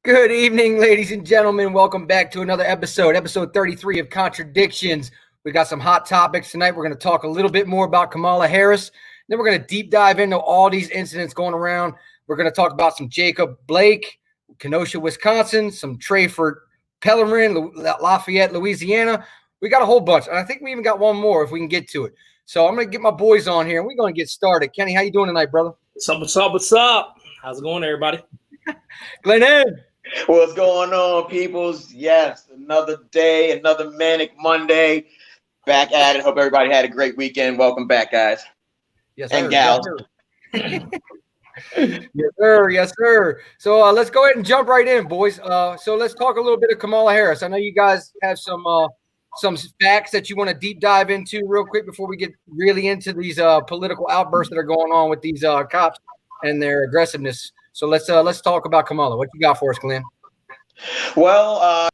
Good evening, ladies and gentlemen. Welcome back to another episode 33 of Contra-Dictions. We got some hot topics tonight. We're going to talk a little bit more about Kamala Harris. Then we're going to deep dive into all these incidents going around. We're going to talk about some Jacob Blake, Kenosha, Wisconsin, some Trayford Pellerin, Lafayette, Louisiana. We got a whole bunch. And I think we even got one more if we can get to it. So I'm going to get my boys on here, and we're going to get started. Kenny, how you doing tonight, brother? What's up? How's it going, everybody? Glenn. What's going on, peoples? Yes, another day, another manic Monday. Back at it. Hope everybody had a great weekend. Welcome back, guys. Yes, and sir. gals. Yes, sir. Yes, sir. Yes, sir. So let's go ahead and jump right in, boys. So let's talk a little bit of Kamala Harris. I know you guys have some facts that you want to deep dive into real quick before we get really into these political outbursts that are going on with these cops and their aggressiveness. So let's talk about Kamala. What you got for us, Glenn? Well,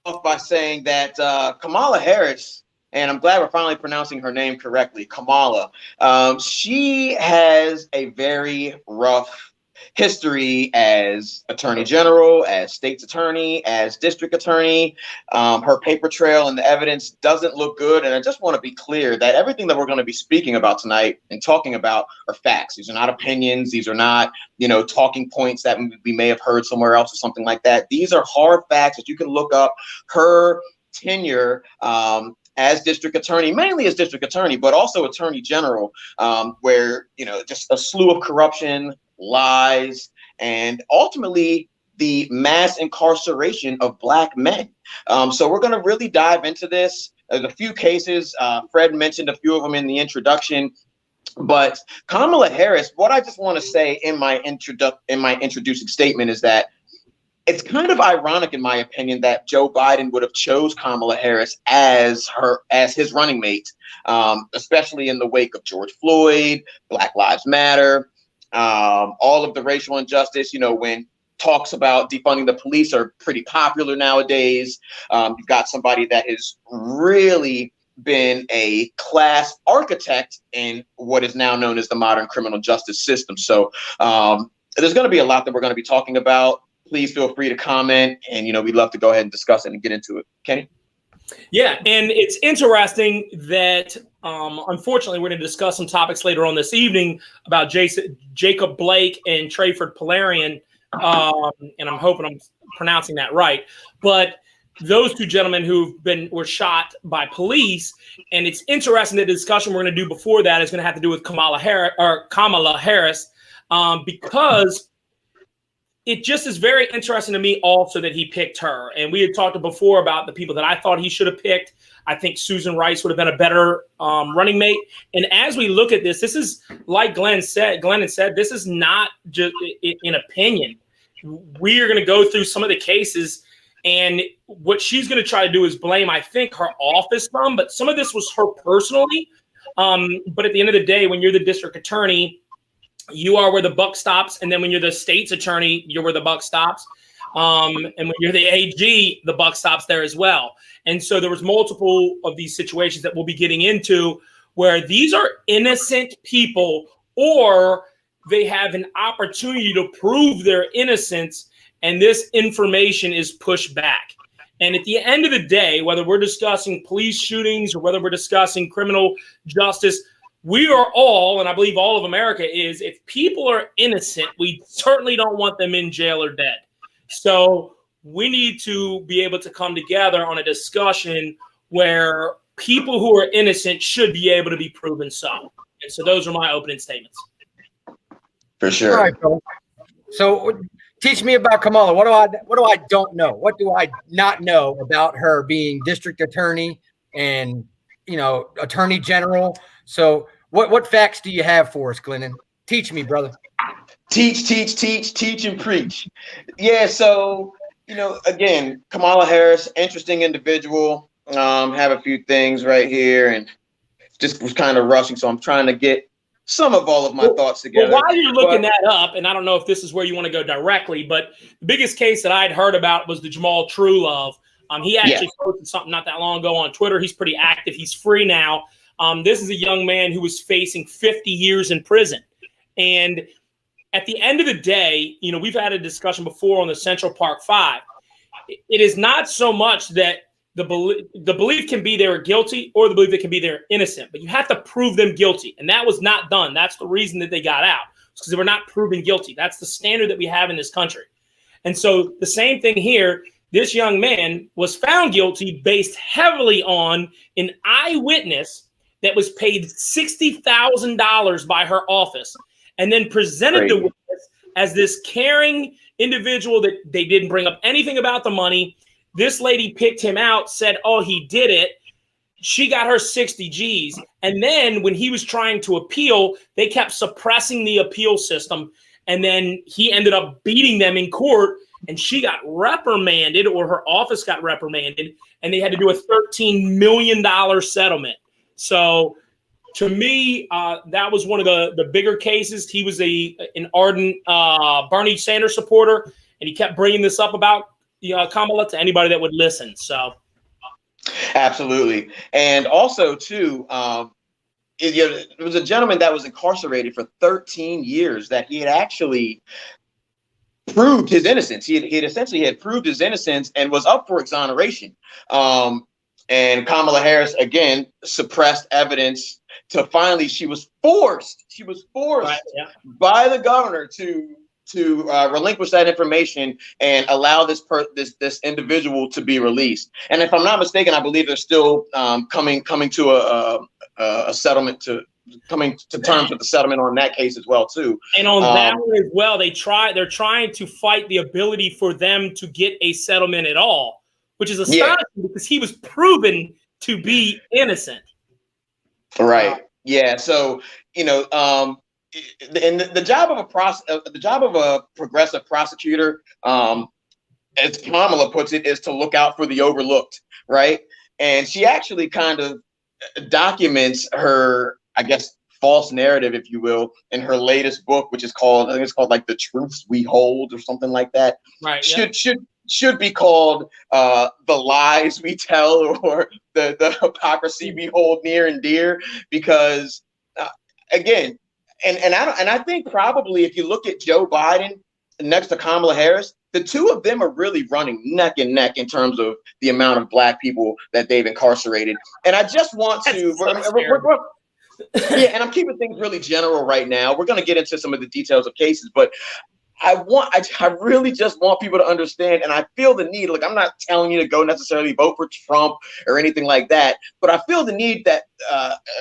off by saying that Kamala Harris, and I'm glad we're finally pronouncing her name correctly, Kamala. She has a very rough history as attorney general, as state's attorney, as district attorney. Her paper trail and the evidence doesn't look good. And I just want to be clear that everything that we're going to be speaking about tonight and talking about are facts. These are not opinions. These are not, talking points that we may have heard somewhere else or something like that. These are hard facts that you can look up. Her tenure as district attorney, mainly as district attorney, but also attorney general, where, just a slew of corruption, lies, and ultimately the mass incarceration of Black men. So we're going to really dive into this. There's a few cases. Fred mentioned a few of them in the introduction. But Kamala Harris, what I just want to say in my introducing statement is that it's kind of ironic, in my opinion, that Joe Biden would have chose Kamala Harris as his running mate, especially in the wake of George Floyd, Black Lives Matter, all of the racial injustice. When talks about defunding the police are pretty popular nowadays. You've got somebody that has really been a class architect in what is now known as the modern criminal justice system. So there's going to be a lot that we're going to be talking about. Please feel free to comment, and we'd love to go ahead and discuss it and get into it. Kenny? Yeah, and it's interesting that unfortunately we're going to discuss some topics later on this evening about Jacob Blake and Trayford Pellerin, and I'm hoping I'm pronouncing that right. But those two gentlemen were shot by police, and it's interesting that the discussion we're going to do before that is going to have to do with Kamala Harris, because it just is very interesting to me also that he picked her. And we had talked before about the people that I thought he should have picked. I think Susan Rice would have been a better running mate. And as we look at this is like Glenn had said, this is not just an opinion. We are going to go through some of the cases, and what she's going to try to do is blame, I think, her office some, but some of this was her personally. But at the end of the day, when you're the district attorney, you are where the buck stops. And then when you're the state's attorney, you're where the buck stops. And when you're the AG, the buck stops there as well. And so there was multiple of these situations that we'll be getting into where these are innocent people, or they have an opportunity to prove their innocence, and this information is pushed back. And at the end of the day, whether we're discussing police shootings or whether we're discussing criminal justice, we are all, and I believe all of America is, if people are innocent, we certainly don't want them in jail or dead. So we need to be able to come together on a discussion where people who are innocent should be able to be proven so. And so those are my opening statements. For sure. All right, bro. So teach me about Kamala. What do I don't know? What do I not know about her being district attorney and attorney general? So what facts do you have for us, Glennon? Teach me, brother. Teach, and preach. Yeah, so, again, Kamala Harris, interesting individual. Have a few things right here, and just was kind of rushing, so I'm trying to get some of all of my thoughts together. Well, while you're looking that up, and I don't know if this is where you want to go directly, but the biggest case that I'd heard about was the Jamal Truelove. He actually posted something not that long ago on Twitter. He's pretty active. He's free now. This is a young man who was facing 50 years in prison. And at the end of the day, you know, we've had a discussion before on the Central Park Five. It is not so much that the belief can be they're guilty or the belief that can be they're innocent, but you have to prove them guilty. And that was not done. That's the reason that they got out, because they were not proven guilty. That's the standard that we have in this country. And so the same thing here, this young man was found guilty based heavily on an eyewitness that was paid $60,000 by her office and then presented the witness as this caring individual that they didn't bring up anything about the money. This lady picked him out, said, oh, he did it. She got her 60 G's. And then when he was trying to appeal, they kept suppressing the appeal system. And then he ended up beating them in court, and she got reprimanded, or her office got reprimanded, and they had to do a $13 million settlement. So to me, that was one of the bigger cases. He was an ardent Bernie Sanders supporter, and he kept bringing this up about Kamala to anybody that would listen. So, absolutely, and also too, it was a gentleman that was incarcerated for 13 years that he had actually proved his innocence. He had essentially proved his innocence and was up for exoneration. And Kamala Harris again suppressed evidence to finally she was forced right, by the governor to relinquish that information and allow this individual to be released. And if I'm not mistaken, I believe they're still coming to a settlement, coming to terms with the settlement on that case as well too. And on that one as well, they're trying to fight the ability for them to get a settlement at all, which is astonishing because he was proven to be innocent. Right. Yeah. So and the job of a progressive prosecutor, as Kamala puts it, is to look out for the overlooked, right? And she actually kind of documents her, I guess, false narrative, if you will, in her latest book, which is called, I think it's called like The Truths We Hold or something like that. Right. Should be called The Lies We Tell, or the hypocrisy we hold near and dear, because again, and I think probably if you look at Joe Biden next to Kamala Harris, the two of them are really running neck and neck in terms of the amount of Black people that they've incarcerated. And I just want to, and I'm keeping things really general right now. We're going to get into some of the details of cases, but I really just want people to understand, and I feel the need, like I'm not telling you to go necessarily vote for Trump or anything like that, but I feel the need that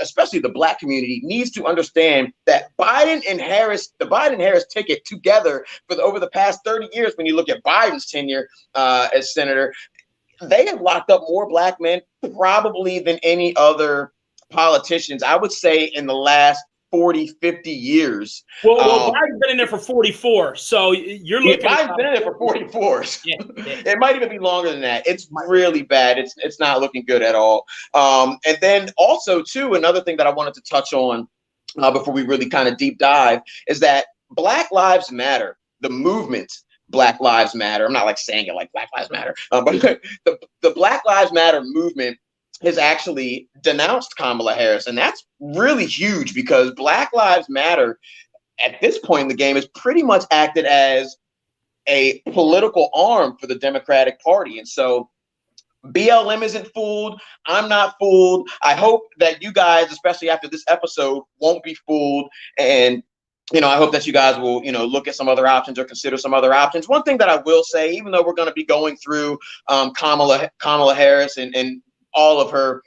especially the Black community needs to understand that Biden and Harris, the Biden-Harris ticket together over the past 30 years, when you look at Biden's tenure as senator, they have locked up more Black men probably than any other politicians, I would say, in the last 40, 50 years. Well, Biden's been in there for 44. So you're looking at Biden's been in there for 44. Yeah. It might even be longer than that. It's really bad. It's not looking good at all. And then also, too, another thing that I wanted to touch on before we really kind of deep dive is that Black Lives Matter, the movement Black Lives Matter. I'm not like saying it like Black Lives Matter, but the Black Lives Matter movement has actually denounced Kamala Harris. And that's really huge because Black Lives Matter at this point in the game has pretty much acted as a political arm for the Democratic Party. And so BLM isn't fooled. I'm not fooled. I hope that you guys, especially after this episode, won't be fooled. And I hope that you guys will, look at some other options or consider some other options. One thing that I will say, even though we're going to be going through Kamala Harris and all of her,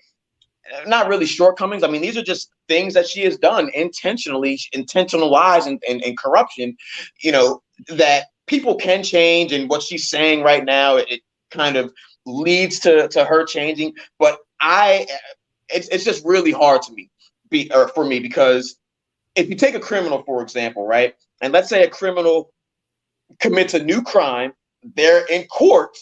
not really shortcomings. I mean, these are just things that she has done intentionally, intentional lies and corruption, that people can change. And what she's saying right now, it kind of leads to her changing. But it's just really hard for me, because if you take a criminal, for example, right? And let's say a criminal commits a new crime, they're in court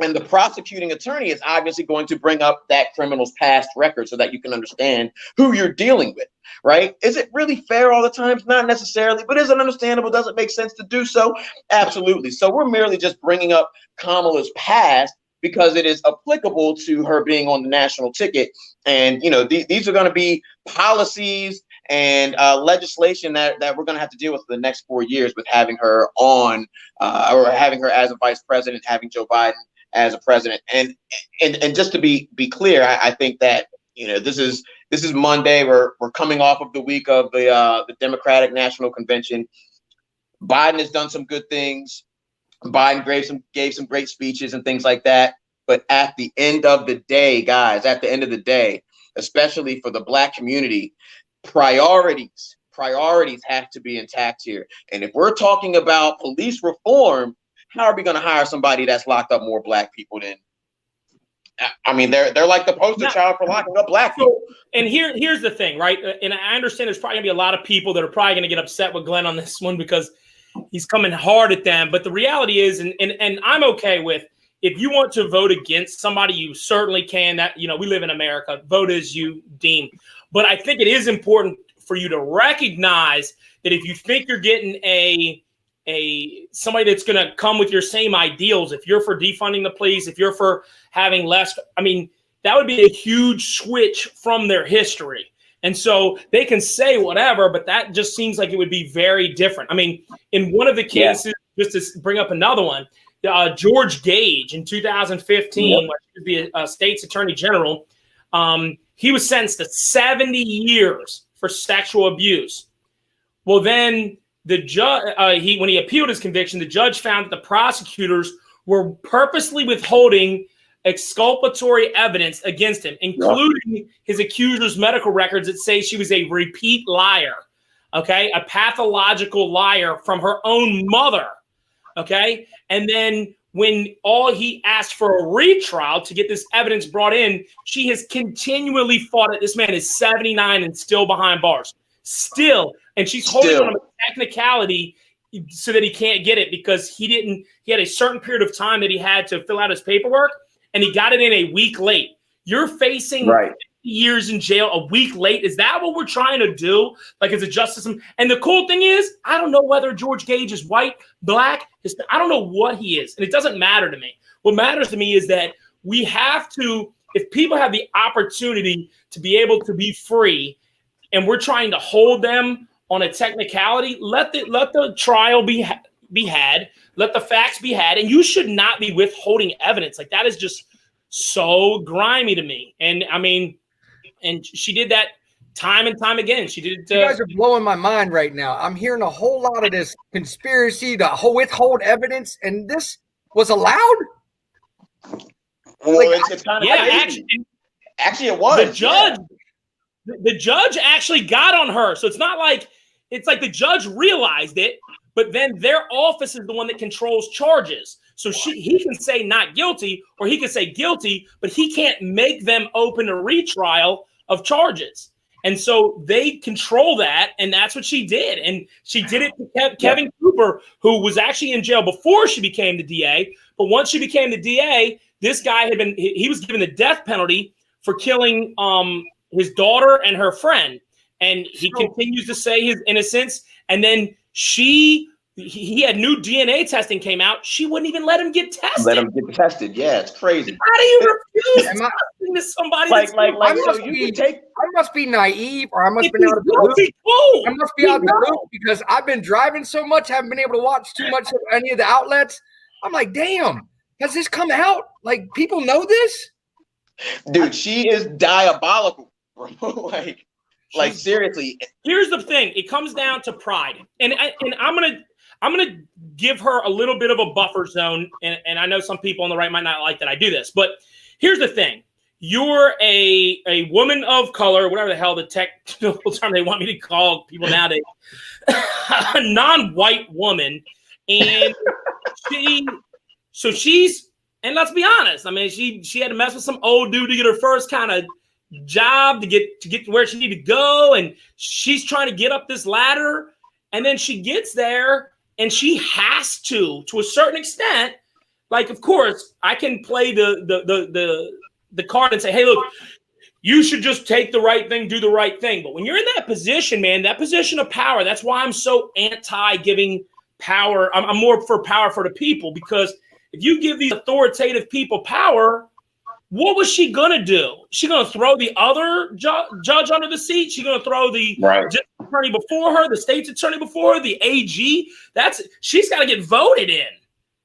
And the prosecuting attorney is obviously going to bring up that criminal's past record so that you can understand who you're dealing with, right? Is it really fair all the time? Not necessarily, but is it understandable? Does it make sense to do so? Absolutely. So we're merely just bringing up Kamala's past because it is applicable to her being on the national ticket. And, these are going to be policies and legislation that we're going to have to deal with for the next 4 years with having her on or having her as a vice president, having Joe Biden as a president. And just to be clear, I think that, this is Monday. We're coming off of the week of the Democratic National Convention. Biden has done some good things. Biden gave some great speeches and things like that. But at the end of the day, guys, especially for the Black community, priorities have to be intact here. And if we're talking about police reform, how are we going to hire somebody that's locked up more Black people than? I mean, they're like the poster child for locking up Black people. And here's the thing, right? And I understand there's probably going to be a lot of people that are probably going to get upset with Glenn on this one because he's coming hard at them. But the reality is, and I'm okay with, if you want to vote against somebody, you certainly can. That, we live in America. Vote as you deem. But I think it is important for you to recognize that if you think you're getting somebody that's going to come with your same ideals, if you're for defunding the police, if you're for having less, that would be a huge switch from their history. And so they can say whatever, but that just seems like it would be very different. In one of the cases, just to bring up another one, George Gage in 2015, when he was the state's attorney general, he was sentenced to 70 years for sexual abuse. Well, then the judge, when he appealed his conviction, the judge found that the prosecutors were purposely withholding exculpatory evidence against him, including his accuser's medical records that say she was a repeat liar, a pathological liar from her own mother, And then when he asked for a retrial to get this evidence brought in, she has continually fought it. This man is 79 and still behind bars. Still. And she's holding on to a technicality so that he can't get it because he had a certain period of time that he had to fill out his paperwork and he got it in a week late. You're facing 50 years in jail a week late. Is that what we're trying to do? Like, as a justice system? And the cool thing is, I don't know whether George Gage is white, Black, I don't know what he is. And it doesn't matter to me. What matters to me is that we have to, if people have the opportunity to be able to be free and we're trying to hold them on a technicality, let the trial be had, let the facts be had, and you should not be withholding evidence. Like, that is just so grimy to me. And and she did that time and time again. She did. You guys are blowing my mind right now. I'm hearing a whole lot of this conspiracy to withhold evidence, and this was allowed. Well, it's kind of crazy. Actually, it was. The judge actually got on her, so it's not like the judge realized it, but then their office is the one that controls charges. So he can say not guilty, or he can say guilty, but he can't make them open a retrial of charges. And so they control that, and that's what she did. And she did it to Kevin Cooper, who was actually in jail before she became the DA. But once she became the DA, this guy he was given the death penalty for killing his daughter and her friend. And he continues to say his innocence. And then he had new DNA testing came out. She wouldn't even let him get tested. Yeah, it's crazy. How do you refuse testing to somebody? I must be naive, or I must be out of the loop. I must be out of the loop because I've been driving so much, haven't been able to watch too much of any of the outlets. I'm like, damn, has this come out? Like, people know this? Dude, she is diabolical, bro. Like seriously. Here's the thing. It comes down to pride. And I'm gonna give her a little bit of a buffer zone. And I know some people on the right might not like that I do this, but here's the thing. You're a woman of color, whatever the hell the technical term they want me to call people nowadays, a non-white woman. And she's, and let's be honest, she had to mess with some old dude to get her first kind of job to get to where she needed to go, and she's trying to get up this ladder, and then she gets there and she has to a certain extent, like, of course, I can play the card and say, hey, look, you should just take the right thing, do the right thing. But when you're in that position, man, that position of power, that's why I'm so anti giving power. I'm more for power for the people, because if you give these authoritative people power, what was she going to do? She going to throw the other judge under the seat? She going to throw the attorney before her, the state's attorney before her, the AG? She's got to get voted in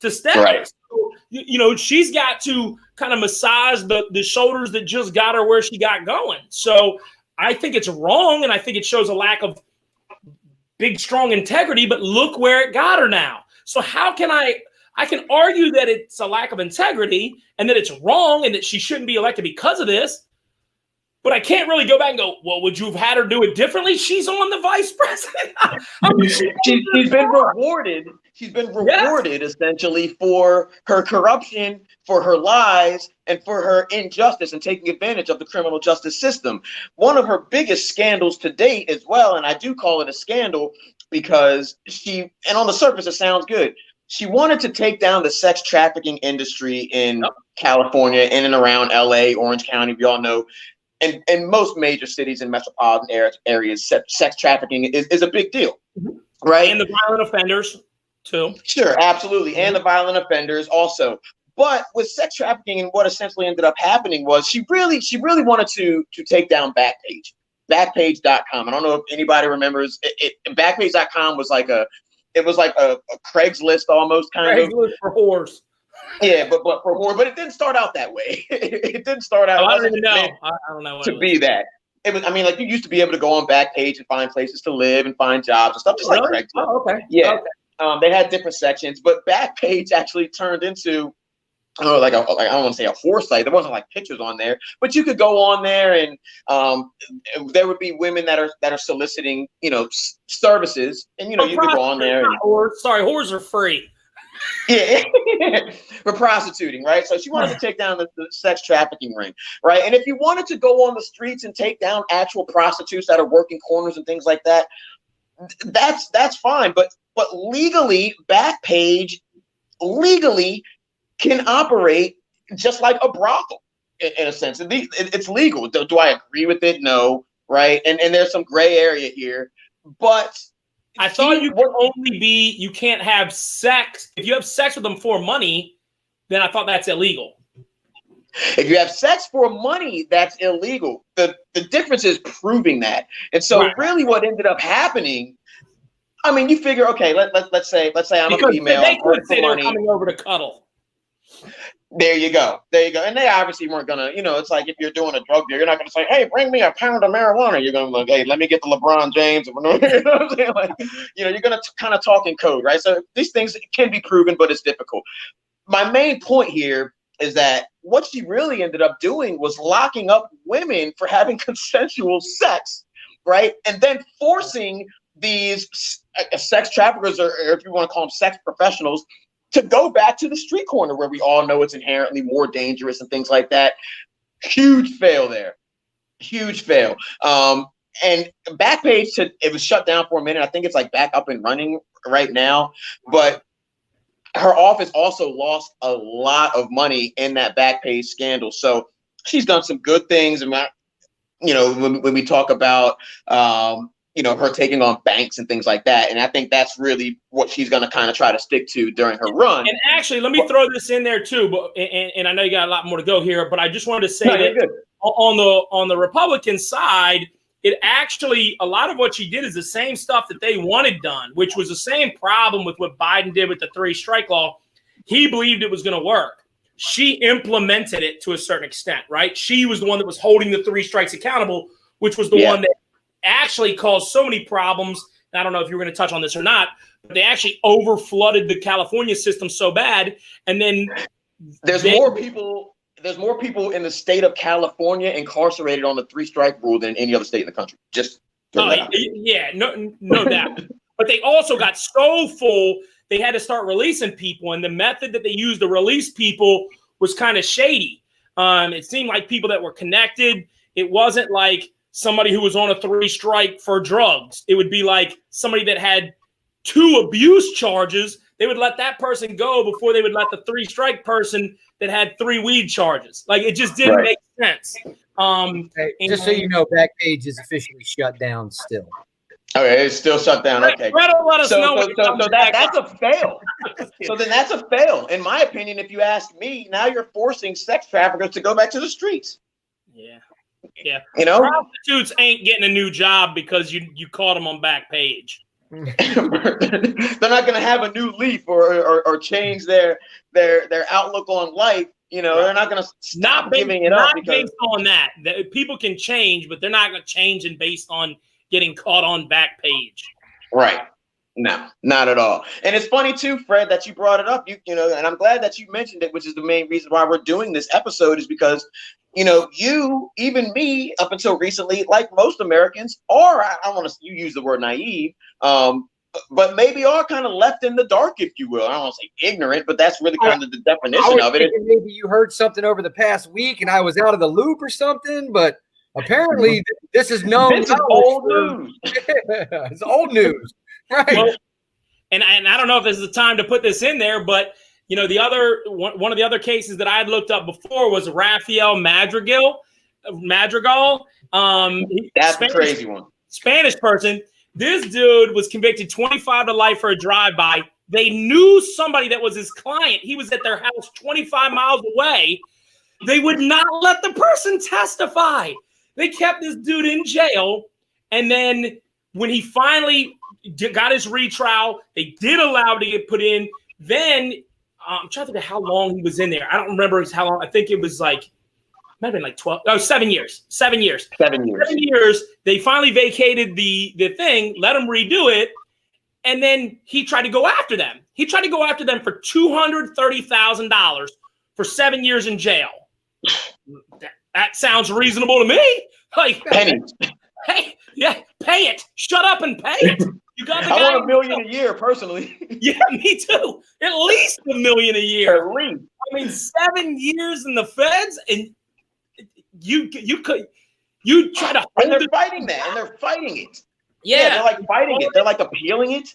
to step. Right. So, you know, she's got to kind of massage the shoulders that just got her where she got going. So I think it's wrong, and I think it shows a lack of big, strong integrity, but look where it got her now. So how can I can argue that it's a lack of integrity and that it's wrong and that she shouldn't be elected because of this, but I can't really go back and go, well, would you have had her do it differently? She's on the vice president. I mean, she's been rewarded. She's been rewarded essentially for her corruption, for her lies, and for her injustice and taking advantage of the criminal justice system. One of her biggest scandals to date as well, and I do call it a scandal because and on the surface it sounds good, she wanted to take down the sex trafficking industry in California, in and around LA, Orange County. We all know, and most major cities and metropolitan areas, sex trafficking is a big deal, right? And the violent offenders too. Sure, absolutely. And the violent offenders also. But with sex trafficking, and what essentially ended up happening was she really wanted to take down Backpage. Backpage.com. I don't know if anybody remembers it. Backpage.com was like a Craigslist almost kind of. Craigslist for whores. Yeah, but for whore. But it didn't start out that way. It didn't start out. I don't even know. I don't know. To be that. It was, I mean, like, you used to be able to go on Backpage and find places to live and find jobs and stuff, just like Craigslist. Oh, okay. Yeah. Okay. They had different sections, but Backpage actually turned into, I don't want to say a whore site. There wasn't like pictures on there, but you could go on there and there would be women that are soliciting, you know, services, and you know, you could go on there. Whores are free. Yeah, for prostituting, right? So she wanted to take down the sex trafficking ring, right? And if you wanted to go on the streets and take down actual prostitutes that are working corners and things like that, that's fine. But legally, Backpage legally can operate just like a brothel in a sense. It's legal. Do I agree with it? No, right? And there's some gray area here, but I thought you can't have sex. If you have sex with them for money, then I thought that's illegal. If you have sex for money, that's illegal. The difference is proving that. And so really what ended up happening, I mean, you figure, okay, let's say I'm a female. They could say they're coming over to cuddle. There you go. And they obviously weren't gonna, you know, it's like if you're doing a drug deal, you're not gonna say, hey, bring me a pound of marijuana. You're gonna look, hey, let me get the LeBron James. You know what I'm saying? Like, you know, you're gonna kind of talk in code, right? So these things can be proven, but it's difficult. My main point here is that what she really ended up doing was locking up women for having consensual sex, right? And then forcing these sex traffickers, or if you want to call them sex professionals, to go back to the street corner where we all know it's inherently more dangerous and things like that. Huge fail there. Huge fail. And Backpage, it was shut down for a minute. I think it's like back up and running right now. But her office also lost a lot of money in that Backpage scandal. So she's done some good things. And, you know, when we talk about, you know, her taking on banks and things like that. And I think that's really what she's going to kind of try to stick to during her run. And actually, let me throw this in there too. But and I know you got a lot more to go here, but I just wanted to say that on the Republican side, it actually, a lot of what she did is the same stuff that they wanted done, which was the same problem with what Biden did with the 3-strike law. He believed it was going to work. She implemented it to a certain extent, right? She was the one that was holding the 3 strikes accountable, which was the one that actually caused so many problems. I don't know if you were going to touch on this or not, but they actually over flooded the California system so bad. And then there's more people in the state of California incarcerated on the 3-strike rule than any other state in the country. Just no doubt. But they also got so full, they had to start releasing people. And the method that they used to release people was kind of shady. It seemed like people that were connected. It wasn't like somebody who was on a 3-strike for drugs. It would be like somebody that had 2 abuse charges they would let that person go before they would let the 3-strike person that had 3 weed charges. Like, it just didn't make sense. Hey, just so you know, Backpage is officially shut down still. Okay, it's still shut down. Okay. Brett will let us know. So that's a fail. So then that's a fail. In my opinion, if you ask me, now you're forcing sex traffickers to go back to the streets. Yeah. Yeah. You know? Prostitutes ain't getting a new job because you caught them on Backpage. They're not going to have a new leaf or change their outlook on life. You know, they're not going to stop giving it up. Not based on that. People can change, but they're not going to change and based on getting caught on Backpage. Right. No, not at all. And it's funny too, Fred, that you brought it up. You know, and I'm glad that you mentioned it, which is the main reason why we're doing this episode, is because, you know, you, even me, up until recently, like most Americans, are, I don't want to, you use the word naive, but maybe are kind of left in the dark, if you will. I don't want to say ignorant, but that's really kind of the definition of it. Maybe you heard something over the past week and I was out of the loop or something, but apparently this is known. This is old news. It's old news. Right. Well, and I don't know if this is the time to put this in there, but you know, the other one of the other cases that I had looked up before was Rafael Madrigal. That's a crazy one. Spanish person. This dude was convicted 25 to life for a drive-by. They knew somebody that was his client. He was at their house 25 miles away. They would not let the person testify. They kept this dude in jail, and then when he finally got his retrial, they did allow him to get put in. Then I'm trying to think of how long he was in there. I don't remember how long. I think it was like, might have been like 7 years. 7 years. 7 years. 7 years. They finally vacated the thing, let him redo it, and then he tried to go after them. He tried to go after them for $230,000 for 7 years in jail. That sounds reasonable to me. Like, pennies. Hey, yeah, pay it. Shut up and pay it. You got the guy. I want $1 million a year, personally. Yeah, me too. At least $1 million a year. At least. I mean, 7 years in the feds, and you try to. And they're fighting that, and they're fighting it. Yeah, they're like fighting it. They're like appealing it.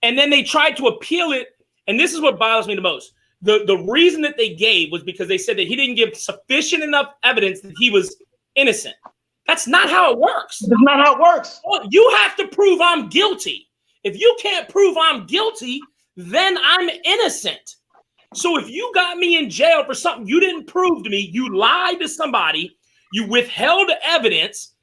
And then they tried to appeal it, and this is what bothers me the most. The reason that they gave was because they said that he didn't give sufficient enough evidence that he was innocent. That's not how it works. That's not how it works. Well, you have to prove I'm guilty. If you can't prove I'm guilty, then I'm innocent. So if you got me in jail for something you didn't prove to me, you lied to somebody, you withheld evidence,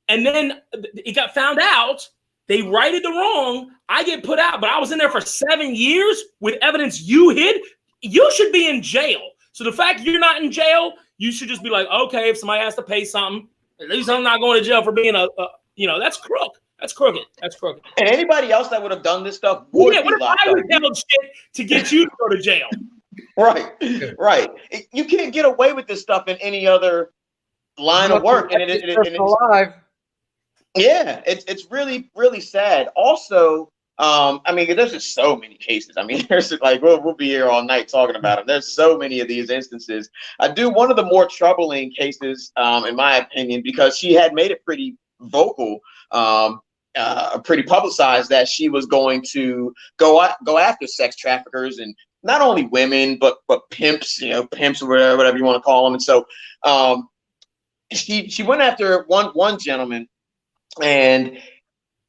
and then it got found out, they righted the wrong, I get put out, but I was in there for 7 years with evidence you hid, you should be in jail. So the fact you're not in jail, you should just be like, okay, if somebody has to pay something, at least I'm not going to jail for being that's crook. That's crooked. That's crooked. And anybody else that would have done this stuff would be what if locked I up. withheld shit to get you to go to jail? Right. You can't get away with this stuff in any other line of work. And it's alive. Yeah, it's really, really sad. Also, I mean, there's just so many cases. I mean, there's like we'll be here all night talking about them. There's so many of these instances. One of the more troubling cases, in my opinion, because she had made it pretty vocal, pretty publicized that she was going to go after sex traffickers and not only women but pimps, pimps or whatever you want to call them. And so she went after one gentleman, and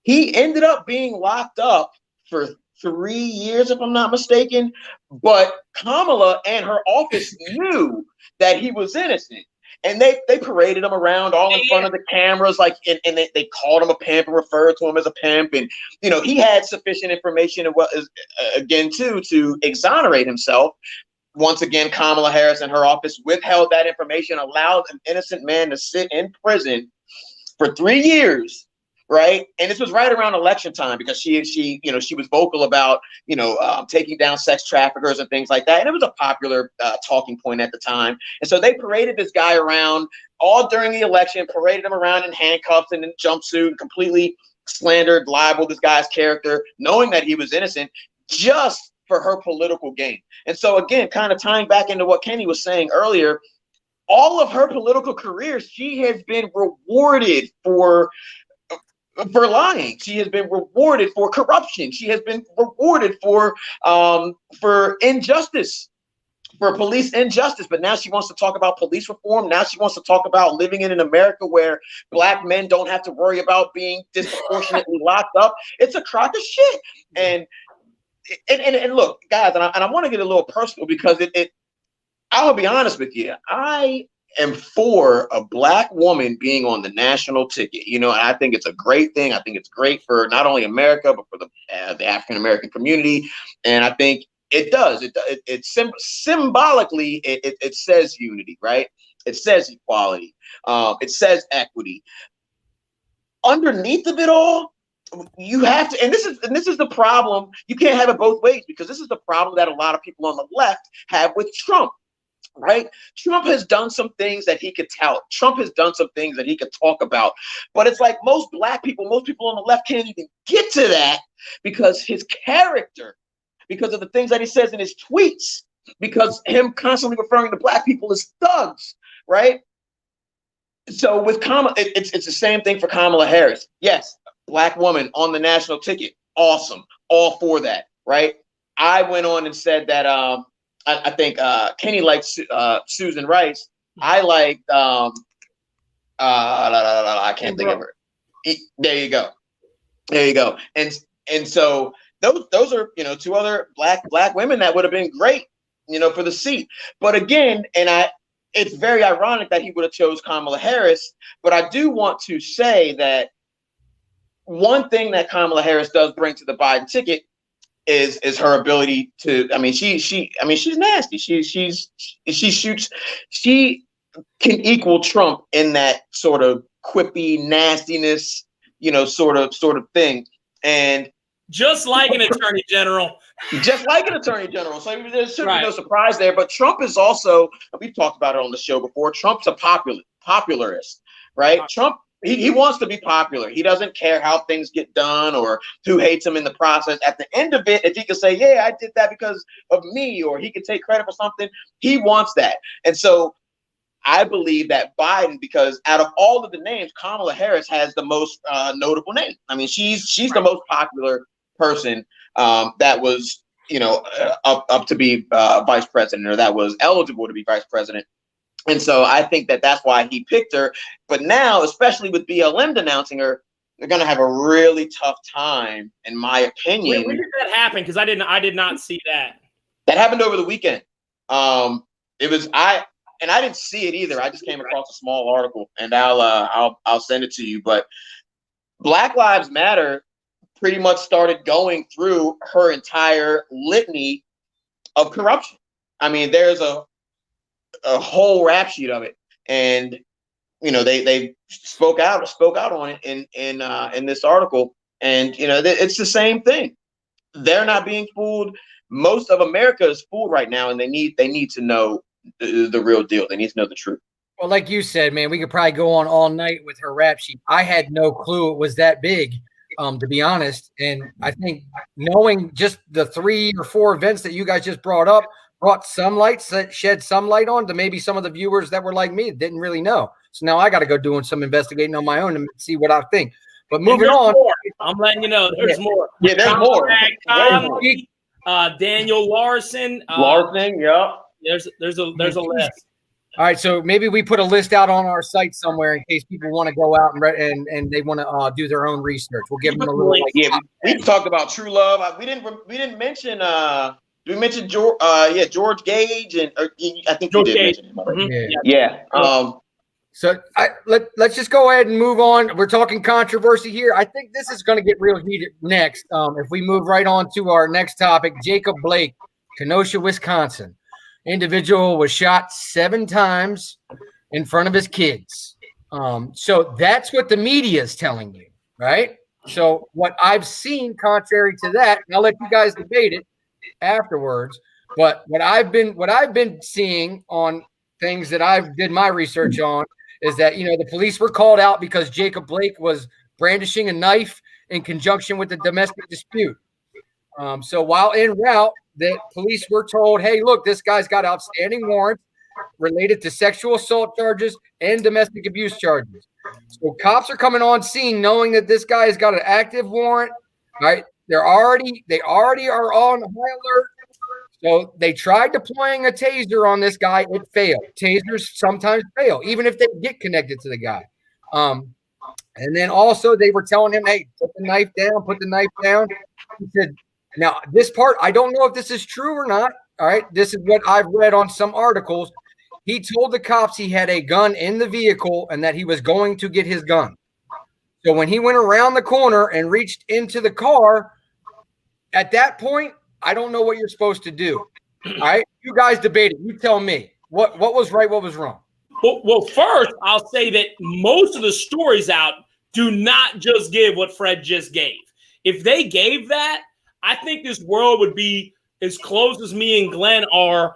he ended up being locked up for 3 years, if I'm not mistaken. But Kamala and her office knew that he was innocent. And they paraded him around all in front of the cameras, like, and they called him a pimp and referred to him as a pimp. And, he had sufficient information to exonerate himself. Once again, Kamala Harris and her office withheld that information, allowed an innocent man to sit in prison for 3 years. Right. And this was right around election time because she was vocal about, taking down sex traffickers and things like that. And it was a popular talking point at the time. And so they paraded this guy around all during the election, paraded him around in handcuffs and in jumpsuit, and completely slandered, libeled this guy's character, knowing that he was innocent, just for her political gain. And so, again, kind of tying back into what Kenny was saying earlier, all of her political career, she has been rewarded for for lying. She has been rewarded for corruption. She has been rewarded for injustice, for police injustice. But now she wants to talk about police reform. Now she wants to talk about living in an America where Black men don't have to worry about being disproportionately locked up. It's a crock of shit. And look, guys, and I want to get a little personal because I'll be honest with you. I am for a Black woman being on the national ticket. And I think it's a great thing. I think it's great for not only America, but for the African American community. And I think it does. It symbolically, it says unity, right? It says equality. It says equity. Underneath of it all, you have to, and this is the problem. You can't have it both ways, because this is the problem that a lot of people on the left have with Trump. Right? Trump has done some things that he could tout. Trump has done some things that he could talk about. But it's like most Black people, most people on the left can't even get to that because his character, because of the things that he says in his tweets, because him constantly referring to Black people as thugs, right? So with Kamala, it's the same thing for Kamala Harris. Yes, Black woman on the national ticket. Awesome. All for that, right? I went on and said that I think Kenny likes Susan Rice. I liked I can't think of her. There you go. And so those are two other black women that would have been great for the seat. But again, it's very ironic that he would have chose Kamala Harris. But I do want to say that one thing that Kamala Harris does bring to the Biden ticket is her ability to, she's nasty. She can equal Trump in that sort of quippy nastiness, sort of thing. And just like an attorney general. Just like an attorney general. So there should be no surprise there. But Trump is also, we've talked about it on the show before, Trump's a popularist, right? Trump, he wants to be popular. He doesn't care how things get done or who hates him in the process. At the end of it, if he can say, yeah, I did that because of me, or he can take credit for something, he wants that. And so I believe that Biden, because out of all of the names, Kamala Harris has the most notable name. I mean, she's the most popular person that was, up to be vice president, or that was eligible to be vice president. And so I think that that's why he picked her. But now, especially with BLM denouncing her, they're going to have a really tough time, in my opinion. When did that happen? Because I did not see that. That happened over the weekend. I didn't see it either. I just came across a small article, and I'll send it to you. But Black Lives Matter pretty much started going through her entire litany of corruption. I mean, there's a whole rap sheet of it, and they spoke out on it in this article, and it's the same thing. They're not being fooled. Most of America is fooled right now, and they need to know the real deal. They need to know the truth. Well, like you said, man, we could probably go on all night with her rap sheet. I had no clue it was that big, to be honest. And I think knowing just the 3 or 4 events that you guys just brought up brought some light, shed some light on to maybe some of the viewers that were like me, didn't really know. So now I got to go doing some investigating on my own and see what I think. But moving on, more. I'm letting you know there's more. Yeah, there's more. Daniel Larson. Yeah. There's a list. All right, so maybe we put a list out on our site somewhere in case people want to go out and they want to do their own research. We'll give them a little. We talked about True Love. We didn't mention. We mentioned George Gage, and I think George you did Gage. mention him already. Yeah. So let's just go ahead and move on. We're talking controversy here. I think this is going to get real heated next. If we move right on to our next topic, Jacob Blake, Kenosha, Wisconsin. Individual was shot 7 times in front of his kids. So that's what the media is telling you, right? So what I've seen contrary to that, and I'll let you guys debate it afterwards, but what I've been seeing on things that I've did my research on is that the police were called out because Jacob Blake was brandishing a knife in conjunction with the domestic dispute. So while en route, the police were told, hey, look, this guy's got outstanding warrants related to sexual assault charges and domestic abuse charges. So cops are coming on scene knowing that this guy has got an active warrant, right? They already are on high alert. So they tried deploying a taser on this guy. It failed. Tasers sometimes fail, even if they get connected to the guy. And then also they were telling him, hey, put the knife down, put the knife down. He said, now this part, I don't know if this is true or not. All right. This is what I've read on some articles. He told the cops he had a gun in the vehicle and that he was going to get his gun. So when he went around the corner and reached into the car, at that point, I don't know what you're supposed to do. All right. You guys debate it. You tell me what was right, what was wrong. Well, first, I'll say that most of the stories out do not just give what Fred just gave. If they gave that, I think this world would be as close as me and Glenn are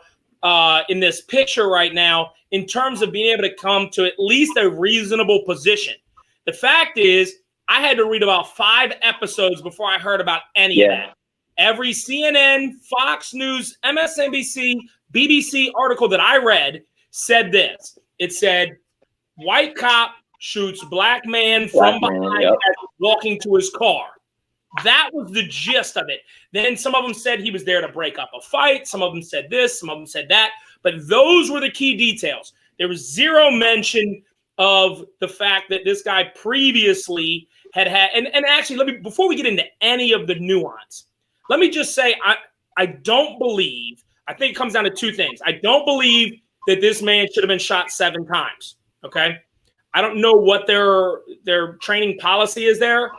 in this picture right now in terms of being able to come to at least a reasonable position. The fact is, I had to read about 5 episodes before I heard about any of that. Every CNN, Fox News, MSNBC, BBC article that I read said this. It said, white cop shoots black man from behind as walking to his car. That was the gist of it. Then some of them said he was there to break up a fight. Some of them said this. Some of them said that. But those were the key details. There was zero mention of the fact that this guy previously had and actually, before we get into any of the nuance, let me just say I don't believe, I think it comes down to 2 things. I don't believe that this man should have been shot 7 times, okay? I don't know what their training policy is there,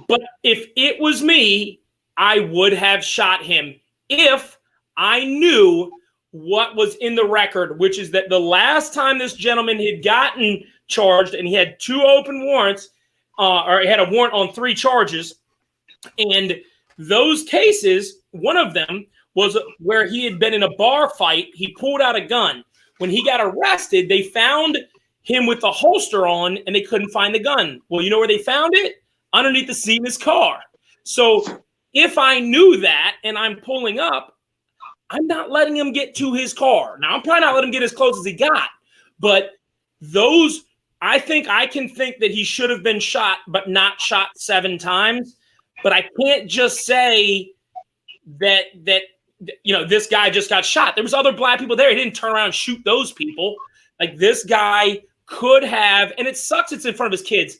but if it was me, I would have shot him if I knew what was in the record, which is that the last time this gentleman had gotten charged and he had 2 open warrants, or he had a warrant on 3 charges, and those cases, one of them was where he had been in a bar fight. He pulled out a gun. When he got arrested, they found him with the holster on and they couldn't find the gun. Well, you know where they found it? Underneath the seat in his car. So if I knew that and I'm pulling up, I'm not letting him get to his car. Now, I'm probably not letting him get as close as he got. But those, I think I can think that he should have been shot, but not shot 7 times. But I can't just say that this guy just got shot. There was other black people there. He didn't turn around and shoot those people. Like, this guy could have, and it sucks it's in front of his kids.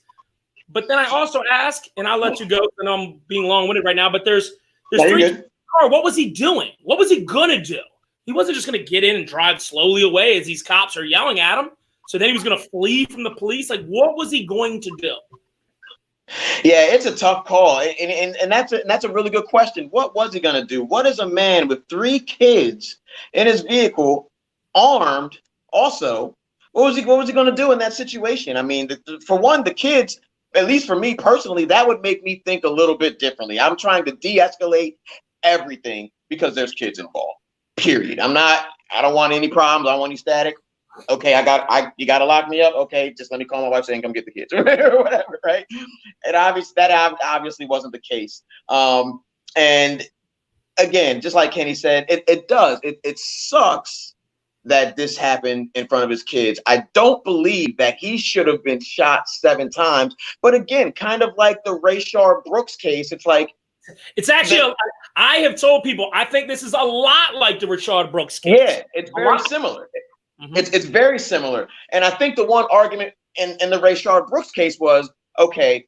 But then I also ask, and I'll let you go, and I'm being long-winded right now, but there's 3. What was he doing? What was he going to do? He wasn't just going to get in and drive slowly away as these cops are yelling at him. So then he was going to flee from the police. Like, what was he going to do? Yeah, it's a tough call, and that's a really good question. What was he going to do? What is a man with 3 kids in his vehicle, armed? Also, what was he going to do in that situation? I mean, for one, the kids, at least for me personally, that would make me think a little bit differently. I'm trying to de-escalate everything because there's kids involved. Period. I don't want any problems. I don't want any static. Okay, you got to lock me up. Okay, just let me call my wife saying come get the kids or whatever, right? And that obviously wasn't the case. And again, just like Kenny said, it sucks that this happened in front of his kids. I don't believe that he should have been shot 7 times. But again, kind of like the Rayshard Brooks case, it's actually, I have told people, I think this is a lot like the Rayshard Brooks case. Yeah, it's very similar. Mm-hmm. It's very similar. And I think the one argument in the Rayshard Brooks case was, okay,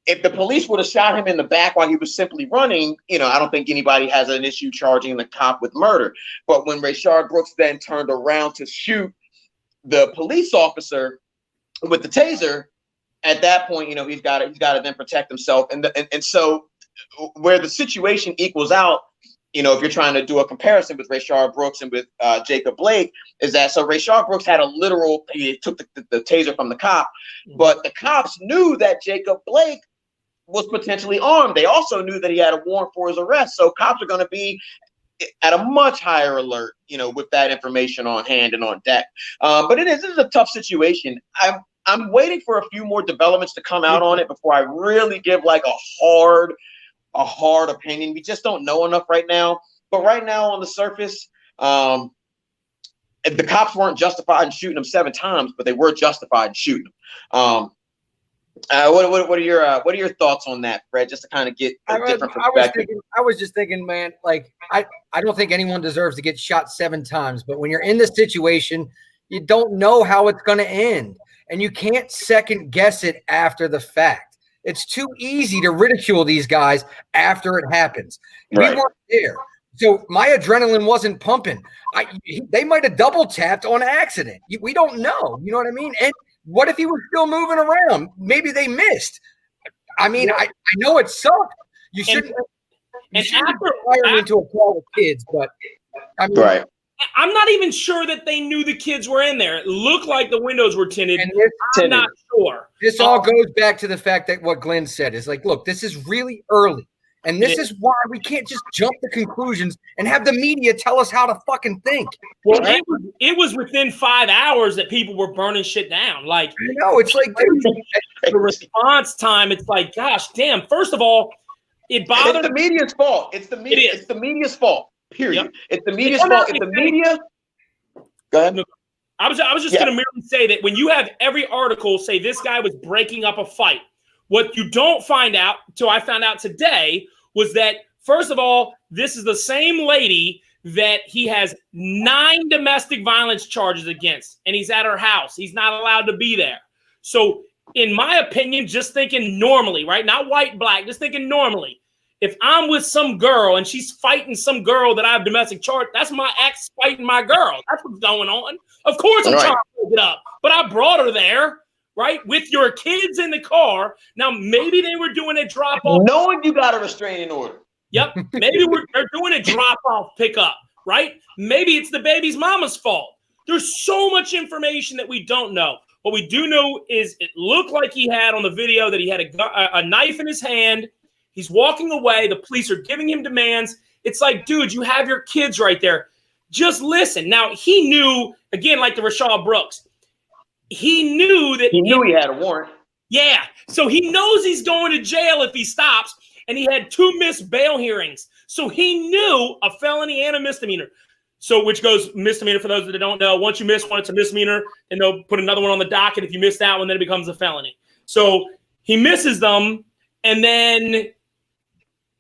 if the police would have shot him in the back while he was simply running, I don't think anybody has an issue charging the cop with murder. But when Rayshard Brooks then turned around to shoot the police officer with the taser, at that point, he's got to then protect himself. And so where the situation equals out, if you're trying to do a comparison with Rayshard Brooks and with Jacob Blake, is that so Rayshard Brooks had he took the taser from the cop, but the cops knew that Jacob Blake was potentially armed. They also knew that he had a warrant for his arrest. So cops are going to be at a much higher alert, with that information on hand and on deck. But this is a tough situation. I'm waiting for a few more developments to come out on it before I really give like a hard opinion. We just don't know enough right now. But right now on the surface, the cops weren't justified in shooting him 7 times, but they were justified in shooting him. What are your thoughts on that, Fred? Just to kind of get a different perspective. I was just thinking, man, like I don't think anyone deserves to get shot 7 times, but when you're in this situation, you don't know how it's going to end, and you can't second guess it after the fact. It's too easy to ridicule these guys after it happens. Right. We weren't there, so my adrenaline wasn't pumping. They might have double tapped on accident. We don't know. You know what I mean? And what if he was still moving around? Maybe they missed. I mean, I know it sucked. You shouldn't fire into a call with kids, but I mean, right. I'm not even sure that they knew the kids were in there. It looked like the windows were tinted. I'm not sure. This all goes back to the fact that what Glenn said is like, look, this is really early. And this is why we can't just jump to conclusions and have the media tell us how to fucking think. Well, it was within 5 hours that people were burning shit down. Like, I know, it's like the response time. It's like, gosh, damn. First of all, it bothered. It's the media's fault. It's the media. It's the media's fault. Period. Yep. It's the media's fault. If the media. Go ahead. I was just going to merely say that when you have every article say this guy was breaking up a fight, what you don't find out, till I found out today, was that, first of all, this is the same lady that he has 9 domestic violence charges against, and he's at her house. He's not allowed to be there. So, in my opinion, just thinking normally, right? Not white, black, just thinking normally. If I'm with some girl and she's fighting some girl that I have domestic charge, that's my ex fighting my girl. That's what's going on. Of course I'm trying to pick it up, but I brought her there. Right? With your kids in the car. Now, maybe they were doing a drop-off. Knowing you got a restraining order. Yep. Maybe they're doing a drop-off pickup, right? Maybe it's the baby's mama's fault. There's so much information that we don't know. What we do know is it looked like he had on the video that he had a knife in his hand. He's walking away. The police are giving him demands. It's like, dude, you have your kids right there. Just listen. Now, he knew, again, like the Rashad Brooks, he knew that he had a warrant. Yeah. So he knows he's going to jail if he stops. And he had 2 missed bail hearings. So he knew a felony and a misdemeanor. So which goes misdemeanor for those that don't know. Once you miss one, it's a misdemeanor. And they'll put another one on the docket. If you miss that one, then it becomes a felony. So he misses them. And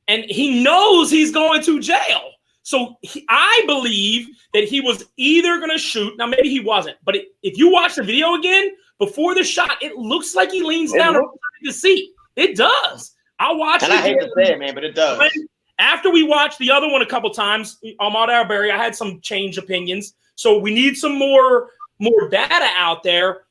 he knows he's going to jail. So I believe that he was either going to shoot. Now, maybe he wasn't. But if you watch the video again, before the shot, it looks like he leans down on the seat. It does. I'll watch it. And I hate to say it, man, but it does. After we watched the other one a couple times, Ahmaud Arbery, I had some changed opinions. So we need some more data out there.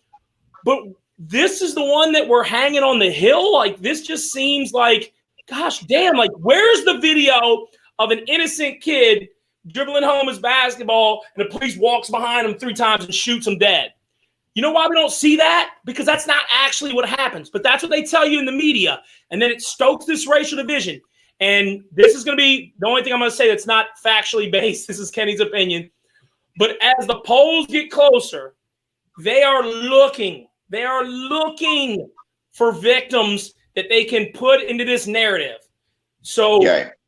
But this is the one that we're hanging on the hill. Like, this just seems like, gosh damn, like, where's the video of an innocent kid dribbling home his basketball and the police walks behind him 3 times and shoots him dead? You know why we don't see that? Because that's not actually what happens. But that's what they tell you in the media. And then it stokes this racial division. And this is going to be the only thing I'm going to say that's not factually based. This is Kenny's opinion. But as the polls get closer, they are looking for victims that they can put into this narrative. So,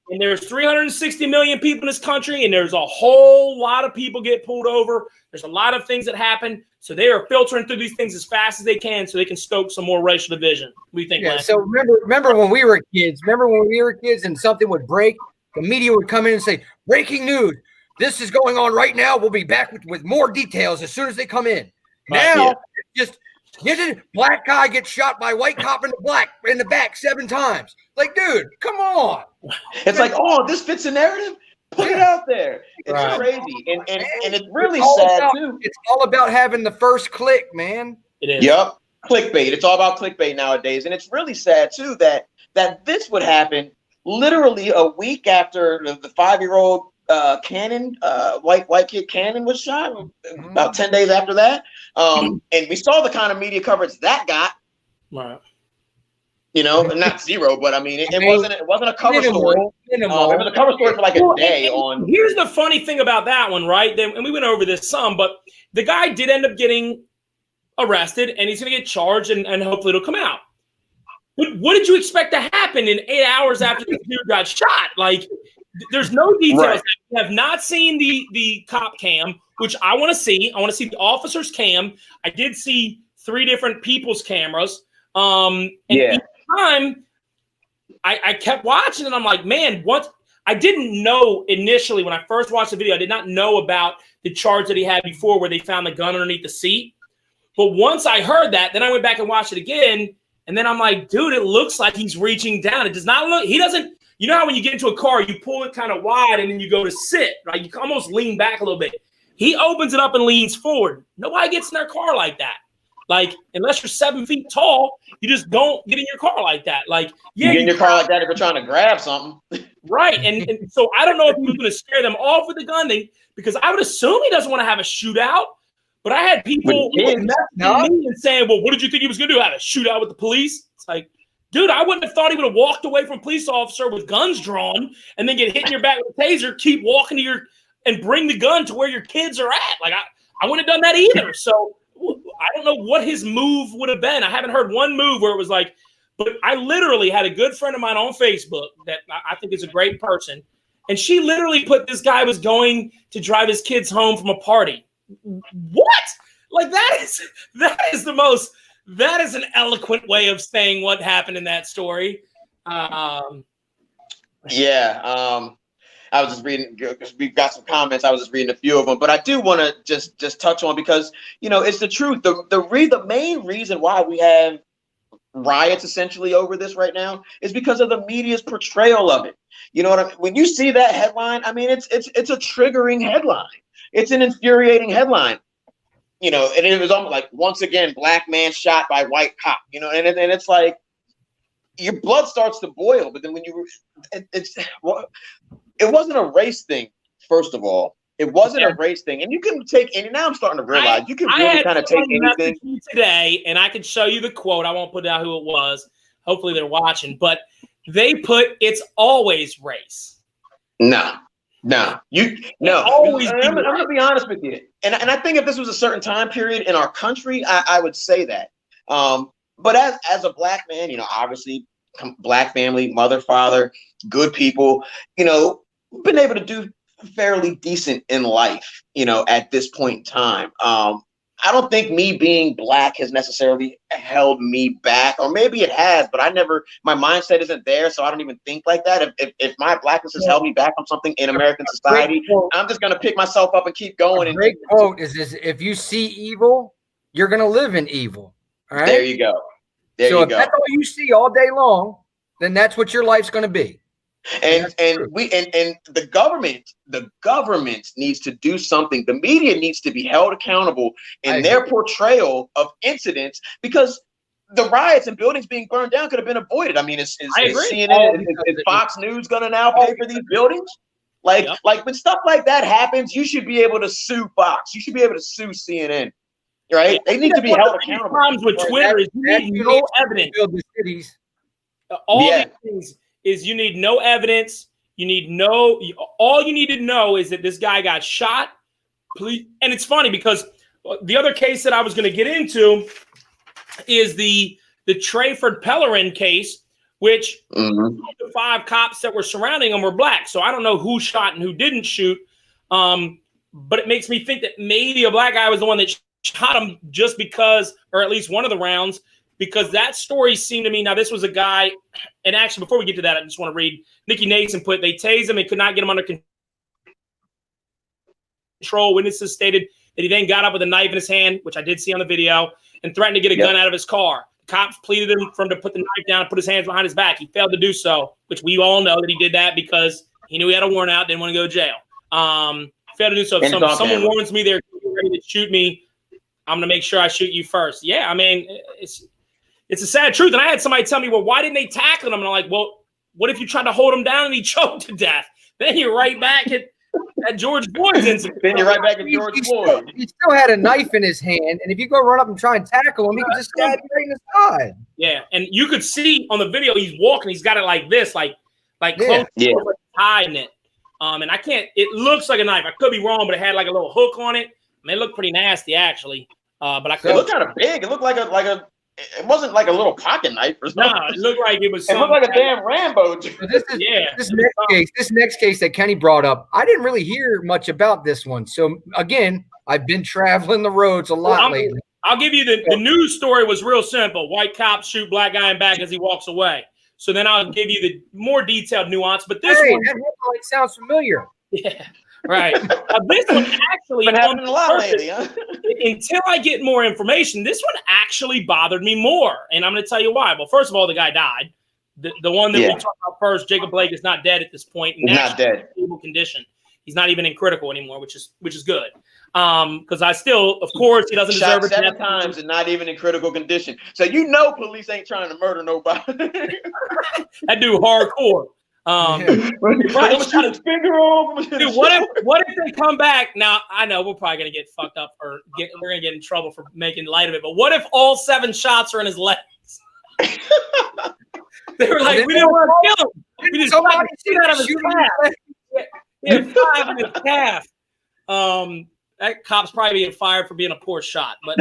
and there's 360 million people in this country, and there's a whole lot of people get pulled over. There's a lot of things that happen. So they are filtering through these things as fast as they can so they can stoke some more racial division. What do you think, Glenn? So remember when we were kids? Remember when we were kids and something would break? The media would come in and say, breaking news. This is going on right now. We'll be back with more details as soon as they come in. Now, it's just black guy gets shot by white cop in the back 7 times. Like, dude, come on. It's like, oh, this fits the narrative. Put it out there. It's crazy. And it's really sad, too. It's all about having the first click, man. It is. Yep. Clickbait. It's all about clickbait nowadays. And it's really sad, too, that this would happen literally a week after the 5-year-old Cannon, white kid Cannon was shot, about 10 days after that. And we saw the kind of media coverage that got. Right. You know, not zero, but I mean, it wasn't a cover story. It was a cover story for like a day on. Here's the funny thing about that one, right? And we went over this some, but the guy did end up getting arrested, and he's going to get charged, and hopefully it'll come out. But what did you expect to happen in 8 hours after this dude got shot? Like, there's no details. Right. We have not seen the cop cam, which I want to see. I want to see the officer's cam. I did see 3 different people's cameras. And each time I kept watching and I'm like, man, what? I didn't know initially when I first watched the video, I did not know about the charge that he had before where they found the gun underneath the seat. But once I heard that, then I went back and watched it again. And then I'm like, dude, it looks like he's reaching down. It does not look, he doesn't, you know how when you get into a car, you pull it kind of wide and then you go to sit, right? You almost lean back a little bit. He opens it up and leans forward. Nobody gets in their car like that. Like, unless you're 7 feet tall, you just don't get in your car like that. Like, yeah, you get in your car like that if you're trying to grab something. Right. And so I don't know if he was going to scare them off with the gun thing, because I would assume he doesn't want to have a shootout. But I had people messaging me and saying, well, what did you think he was going to do? Have a shootout with the police? It's like, dude, I wouldn't have thought he would have walked away from a police officer with guns drawn and then get hit in your back with a taser, keep walking to and bring the gun to where your kids are at. Like, I wouldn't have done that either. So I don't know what his move would have been. I haven't heard one move where it was like, but I literally had a good friend of mine on Facebook that I think is a great person. And she literally put this guy was going to drive his kids home from a party. What? Like that is an eloquent way of saying what happened in that story. I was just reading because we've got some comments. I was just reading a few of them, but I do want to just touch on, because it's the truth. The main reason why we have riots essentially over this right now is because of the media's portrayal of it. You know what I mean? When you see that headline, I mean it's a triggering headline. It's an infuriating headline. And it was almost like, once again, black man shot by white cop. And it's like your blood starts to boil. But then when it wasn't a race thing. First of all, it wasn't a race thing, and you can take any. Now I'm starting to realize you can really kind of take anything today, and I can show you the quote. I won't put out who it was. Hopefully they're watching, but they put "it's always race." No. I'm gonna be honest with you, and I think if this was a certain time period in our country, I would say that. But as a black man, obviously, black family, mother, father, good people, been able to do fairly decent in life, at this point in time. I don't think me being black has necessarily held me back, or maybe it has, but my mindset isn't there, so I don't even think like that. If my blackness has held me back from something in American society, I'm just going to pick myself up and keep going. A great quote is this: if you see evil, you're going to live in evil. All right? There you go. So if that's all you see all day long, then that's what your life's going to be. And the government needs to do something. The media needs to be held accountable in their portrayal of incidents, because the riots and buildings being burned down could have been avoided. I mean, is CNN, is Fox News going to now pay for these buildings? Like when stuff like that happens, you should be able to sue Fox. You should be able to sue CNN. Right? They need to be held accountable. The problems with Twitter is you need no evidence. Build the cities. All these things is you need no evidence. All you need to know is that this guy got shot. Please. And it's funny because the other case that I was going to get into is the Trayford Pellerin case, which the 5 cops that were surrounding him were black. So I don't know who shot and who didn't shoot. But it makes me think that maybe a black guy was the one that shot him just because, or at least one of the rounds, because that story seemed to me. Now, this was a guy, and actually, before we get to that, I just want to read Nikki Nason put, they tased him and could not get him under control. Witnesses stated that he then got up with a knife in his hand, which I did see on the video, and threatened to get a gun out of his car. Cops pleaded for him to put the knife down and put his hands behind his back. He failed to do so, which we all know that he did that because he knew he had a warrant out, didn't want to go to jail. Failed to do so. If someone warns me they're ready to shoot me, I'm going to make sure I shoot you first. Yeah, I mean, it's a sad truth. And I had somebody tell me, well, why didn't they tackle him? And I'm like, well, what if you tried to hold him down and he choked to death? Then you're right back at George Floyd's incident. Then you're right back at George Floyd. He still had a knife in his hand, and if you go run up and try and tackle him, he could just stab you right in the side. Yeah, and you could see on the video he's walking. He's got it like this, like close to hiding it. And I can't. It looks like a knife. I could be wrong, but it had like a little hook on it. I mean, it looked pretty nasty, actually. But I could. It looked kind of big. It looked like a it wasn't like a little pocket knife or something. No, it looked like it was. It looked like a damn Rambo. So this next case that Kenny brought up, I didn't really hear much about this one. So again, I've been traveling the roads a lot lately. I'll give you the news story was real simple. White cops shoot black guy in back as he walks away. So then I'll give you the more detailed nuance. But this one, that headline sounds familiar. Yeah, right. This one actually been happening a lot lately, huh? Until I get more information, this one actually bothered me more, and I'm going to tell you why. Well, first of all, the guy died. The one that we talked about first, Jacob Blake, is not dead at this point. He's not dead. Stable condition. He's not even in critical anymore, which is good. Because I still, of course, he doesn't deserve it. 7 times and not even in critical condition. So police ain't trying to murder nobody. That dude hardcore. Right. Shoot his finger off. Dude, what if they come back? Now I know we're probably gonna get fucked up or we're gonna get in trouble for making light of it. But what if all 7 shots are in his legs? They were like, we didn't want to kill him. We just shot the shit out of his calf. He had 5 in his calf. That cop's probably being fired for being a poor shot. But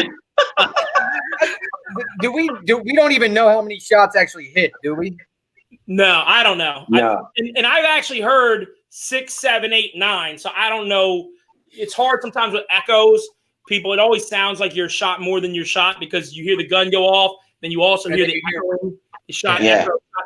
we don't even know how many shots actually hit, do we? No, I don't know. No. And I've actually heard 6, 7, 8, 9. So I don't know. It's hard sometimes with echoes. It always sounds like you're shot more than you're shot because you hear the gun go off. Then you also hear the echo.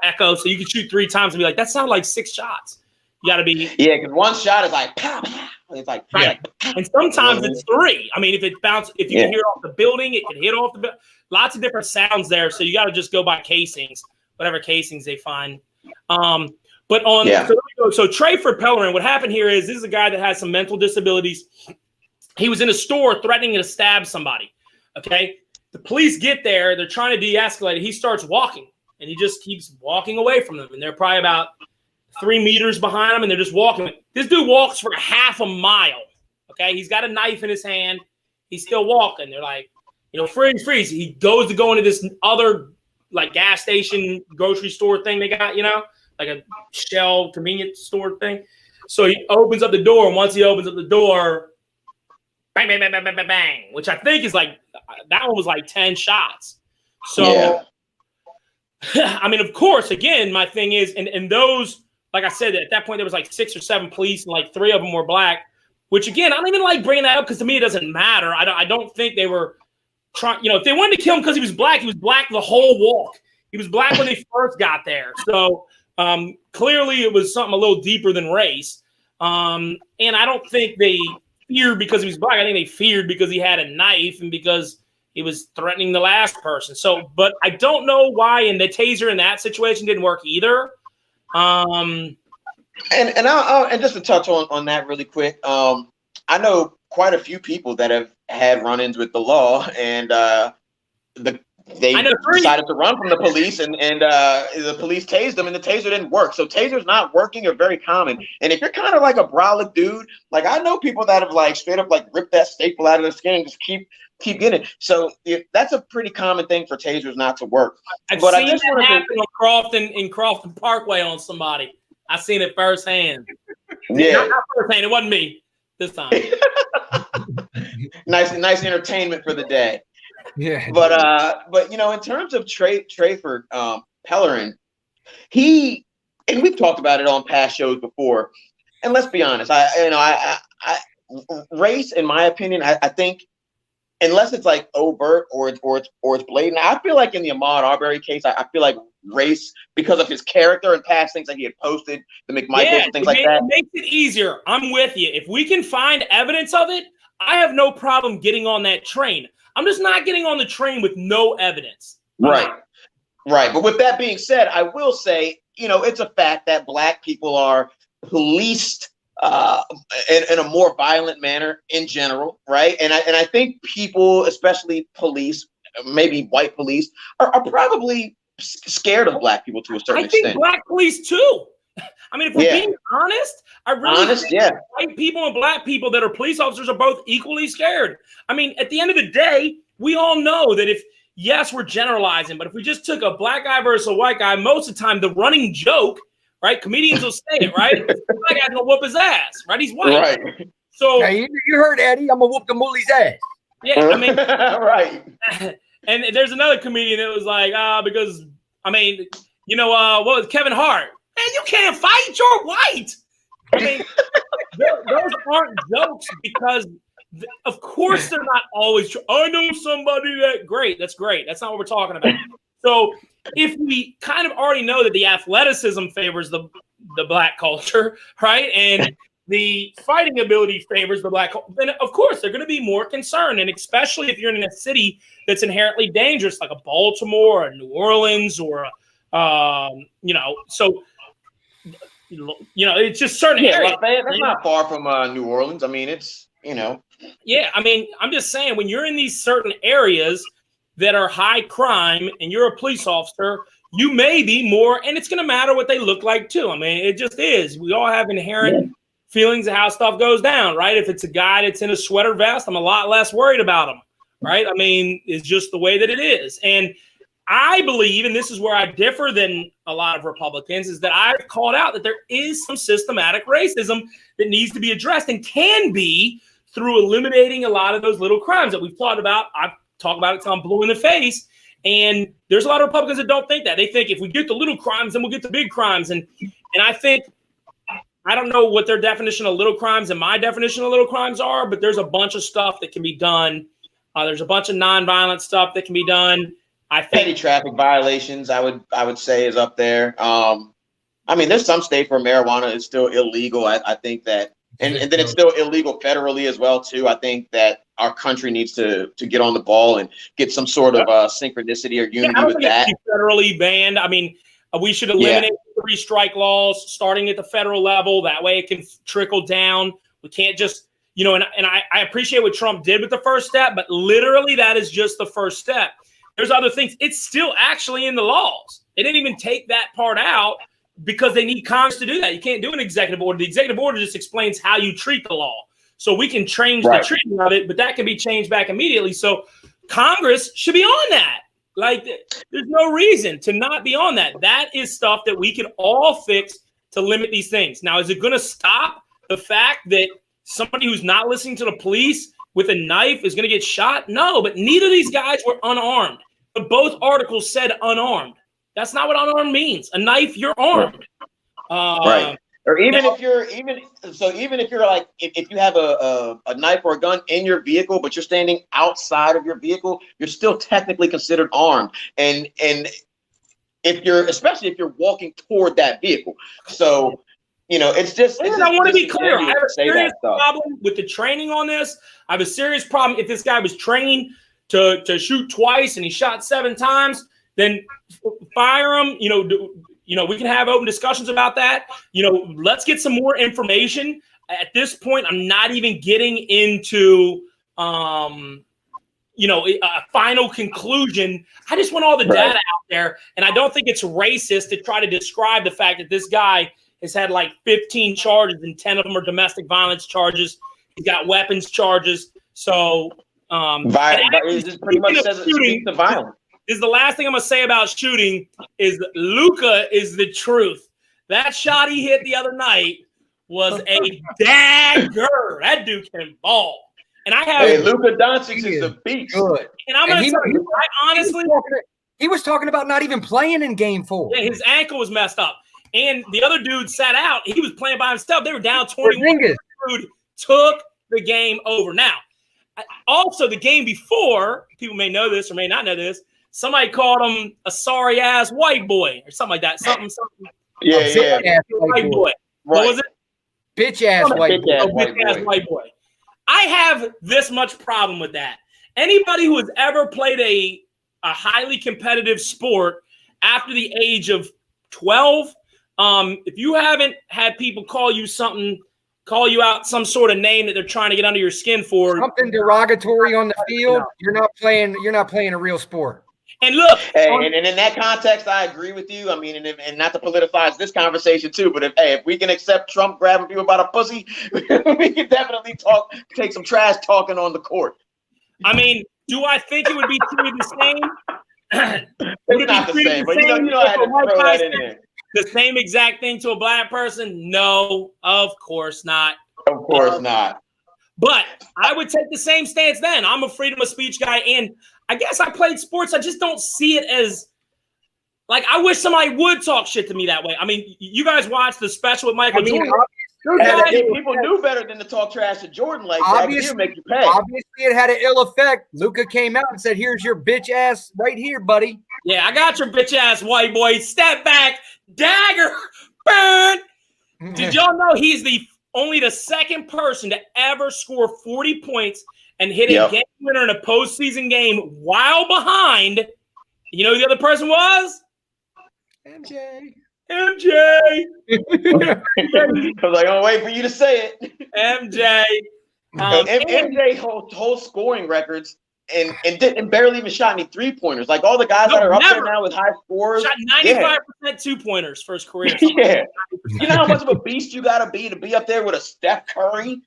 Echo. So you can shoot 3 times and be like, that sounded like 6 shots. You got to be. Yeah, because one shot is like, pow, pow. It's like, right. And sometimes it's 3. I mean, if you can hear it off the building, it can hit off the building. Lots of different sounds there. So you got to just go by casings. Whatever casings they find. So Trayford Pellerin, what happened here is this is a guy that has some mental disabilities. He was in a store threatening to stab somebody. Okay. The police get there. They're trying to de-escalate it. He starts walking and he just keeps walking away from them. And they're probably about 3 meters behind him and they're just walking. This dude walks for half a mile. Okay. He's got a knife in his hand. He's still walking. They're like, freeze. He goes to go into this other like gas station, grocery store thing they got, like a Shell convenience store thing. So he opens up the door, and once he opens up the door, bang, bang, bang, bang, bang, bang, bang, which I think is like, that one was like 10 shots. So, I mean, of course, again, my thing is, and those, like I said, at that point, there was like 6 or 7 police, and like 3 of them were black, which again, I don't even like bringing that up because to me, it doesn't matter. I don't think they were trying, if they wanted to kill him because he was black the whole walk. He was black when they first got there. So clearly it was something a little deeper than race. And I don't think they feared because he was black. I think they feared because he had a knife and because he was threatening the last person. So, but I don't know why in the taser in that situation didn't work either. And just to touch on that really quick, I know quite a few people that have had run-ins with the law, and they decided to run from the police, and the police tased them, and the taser didn't work. So tasers not working are very common. And if you're kind of like a brolic dude, like I know people that have like straight up like ripped that staple out of their skin and just keep getting it. So that's a pretty common thing for tasers not to work. I've seen it happen on Crofton Parkway on somebody. I seen it firsthand. Yeah, not firsthand. It wasn't me this time. nice entertainment for the day. Yeah. But in terms of Trayford Pellerin, and we've talked about it on past shows before. And let's be honest, race, in my opinion, I think unless it's like overt or it's blatant, I feel like in the Ahmaud Arbery case, I feel like race, because of his character and past things that he had posted, the McMichaels and things like that. It makes it easier. I'm with you. If we can find evidence of it, I have no problem getting on that train. I'm just not getting on the train with no evidence. Right. But with that being said, I will say, it's a fact that black people are policed in a more violent manner in general, right? And I think people, especially police, maybe white police, are probably scared of black people to a certain extent. I think black police too. I mean, if we're being honest, I really think white people and black people that are police officers are both equally scared. I mean, at the end of the day, we all know that yes, we're generalizing, but if we just took a black guy versus a white guy, most of the time, the running joke, right? Comedians will say it, right? The black guy's gonna whoop his ass, right? He's white. Right. So you heard Eddie, I'm gonna whoop the mullie's ass. Yeah, I mean, right. And there's another comedian that was like, because I mean, what was Kevin Hart? Man, you can't fight. You're white. I mean, those aren't jokes because, of course, they're not always true. I know somebody that great. That's great. That's not what we're talking about. So if we kind of already know that the athleticism favors the black culture, right, and the fighting ability favors the black culture, then of course they're going to be more concerned, and especially if you're in a city that's inherently dangerous, like a Baltimore or New Orleans or so. It's just certain areas. That's not far from New Orleans. I mean, it's Yeah, I mean, I'm just saying when you're in these certain areas that are high crime and you're a police officer, you may be more, and it's going to matter what they look like too. I mean, it just is. We all have inherent feelings of how stuff goes down, right? If it's a guy that's in a sweater vest, I'm a lot less worried about him, right? I mean, it's just the way that it is. And I believe, and this is where I differ than a lot of Republicans, is that I've called out that there is some systematic racism that needs to be addressed and can be through eliminating a lot of those little crimes that we've talked about. I've talked about it till I'm blue in the face. And there's a lot of Republicans that don't think that. They think if we get the little crimes, then we'll get the big crimes. And I think, I don't know what their definition of little crimes and my definition of little crimes are, but there's a bunch of stuff that can be done. There's a bunch of nonviolent stuff that can be done. I think petty traffic violations, I would say, is up there. I mean, there's some states where marijuana is still illegal. I think that, and then it's still illegal federally as well too. I think that our country needs to get on the ball and get some sort of synchronicity or unity with that. Federally banned. I mean, we should eliminate 3 strike laws starting at the federal level. That way, it can trickle down. We can't just, and I appreciate what Trump did with the first step, but literally that is just the first step. There's other things. It's still actually in the laws. They didn't even take that part out because they need Congress to do that. You can't do an executive order. The executive order just explains how you treat the law. So we can change the treatment of it, but that can be changed back immediately. So Congress should be on that. Like, there's no reason to not be on that. That is stuff that we can all fix to limit these things. Now, is it going to stop the fact that somebody who's not listening to the police with a knife is going to get shot? No, but neither of these guys were unarmed. But both articles said unarmed. That's not what unarmed means. A knife, you're armed. Right. Or even if you're like, if you have a knife or a gun in your vehicle, but you're standing outside of your vehicle, you're still technically considered armed. And especially if you're walking toward that vehicle. So, it's just. I want to be clear. I have a serious problem with the training on this. I have a serious problem if this guy was trained to shoot twice and he shot 7 times, then fire him. We can have open discussions about that. Let's get some more information. At this point, I'm not even getting into, a final conclusion. I just want all the data out there. And I don't think it's racist to try to describe the fact that this guy has had like 15 charges and 10 of them are domestic violence charges. He's got weapons charges. So, it pretty much says it speaks to violence. Is the last thing I'm gonna say about shooting is Luka is the truth. That shot he hit the other night was a dagger. That dude can ball. And I have Luka Doncic is a beast. Good. And I'm gonna tell you, I honestly, he was talking about not even playing in Game 4. Yeah, his ankle was messed up, and the other dude sat out. He was playing by himself. They were down 21. Dude took the game over. Now, also the game before, people may know this or may not know this. Somebody called him a sorry ass white boy or something like that. Something. Yeah. White boy. Right. What was it? Bitch ass white boy. Bitch ass white boy. I have this much problem with that. Anybody who has ever played a highly competitive sport after the age of 12, if you haven't had people call you out some sort of name that they're trying to get under your skin for, something derogatory on the field, you're not playing a real sport. And look, and in that context, I agree with you. I mean, and not to politicize this conversation too, but if we can accept Trump grabbing people by the pussy, we can definitely take some trash talking on the court. I mean, do I think it would be treated the same? It's not the same, but you know, I had to throw that in there. The same exact thing to a black person? No, of course not. Of course not. But I would take the same stance then. I'm a freedom of speech guy, and I guess I played sports. I just don't see it as like I wish somebody would talk shit to me that way. I mean, you guys watched the special with Michael Jordan. People knew better than to talk trash to Jordan like that. He'll make you pay. Obviously, it had an ill effect. Luka came out and said, "Here's your bitch ass right here, buddy." Yeah, I got your bitch ass, white boy. Step back, dagger, burn. Did y'all know he's only the second person to ever score 40 points and hit a game winner in a postseason game while behind? You know who the other person was? MJ. Because I don't wait for you to say it. MJ. MJ holds scoring records and barely even shot any 3-pointers. Like all the guys that are up there now with high scores. Shot 95% 2-pointers for his career. Yeah. You know how much of a beast you got to be up there with a Steph Curry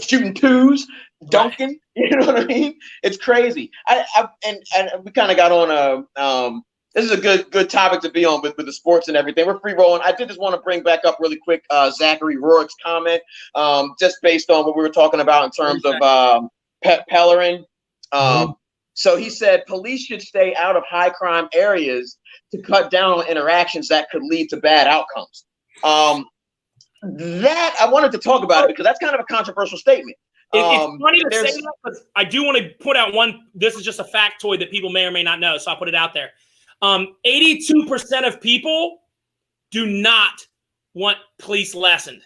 shooting twos, dunking. You know what I mean? It's crazy. And we kind of got on this is a good topic to be on with the sports and everything. We're free rolling. I did just want to bring back up really quick Zachary Rorick's comment, just based on what we were talking about in terms of Pellerin. So he said police should stay out of high crime areas to cut down on interactions that could lead to bad outcomes. That I wanted to talk about it because that's kind of a controversial statement. It's funny to say that, but I do want to put out one. This is just a factoid that people may or may not know, so I'll put it out there. 82% of people do not want police lessened.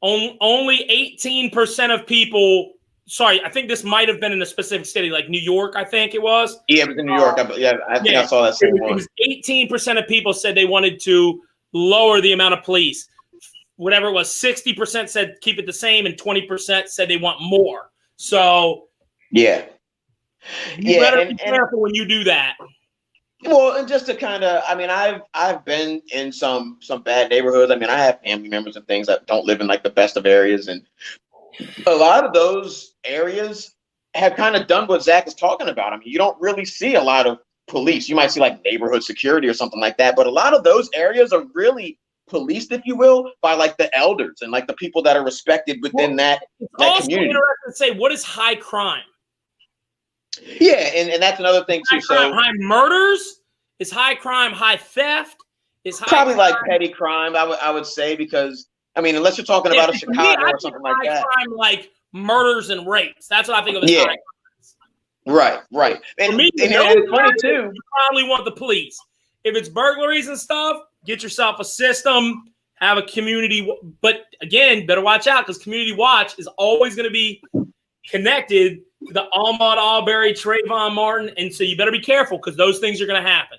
Only 18% of people. Sorry, I think this might have been in a specific city, like New York. I think it was. Yeah, it was in New York. I think I saw that same one. 18% of people said they wanted to lower the amount of police. Whatever it was, 60% said keep it the same, and 20% said they want more. So, you better be careful when you do that. Well, and just to kind of, I mean, I've been in some bad neighborhoods. I mean, I have family members and things that don't live in like the best of areas, and a lot of those areas have kind of done what Zach is talking about. I mean, you don't really see a lot of police. You might see like neighborhood security or something like that, but a lot of those areas are really policed, if you will, by like the elders and like the people that are respected within that community. Interesting to say, what is high crime? Yeah, and that's another thing too. High murders? Is high crime high theft? Is high probably crime, like petty crime, I would say, because I mean, unless you're talking about a Chicago or something like that. High crime like murders and rapes. That's what I think of as high crimes. Right. And, for me, it's funny too. You probably want the police. If it's burglaries and stuff, get yourself a system, have a community. But again, better watch out because community watch is always going to be connected to the Ahmaud Arbery, Trayvon Martin. And so you better be careful because those things are going to happen.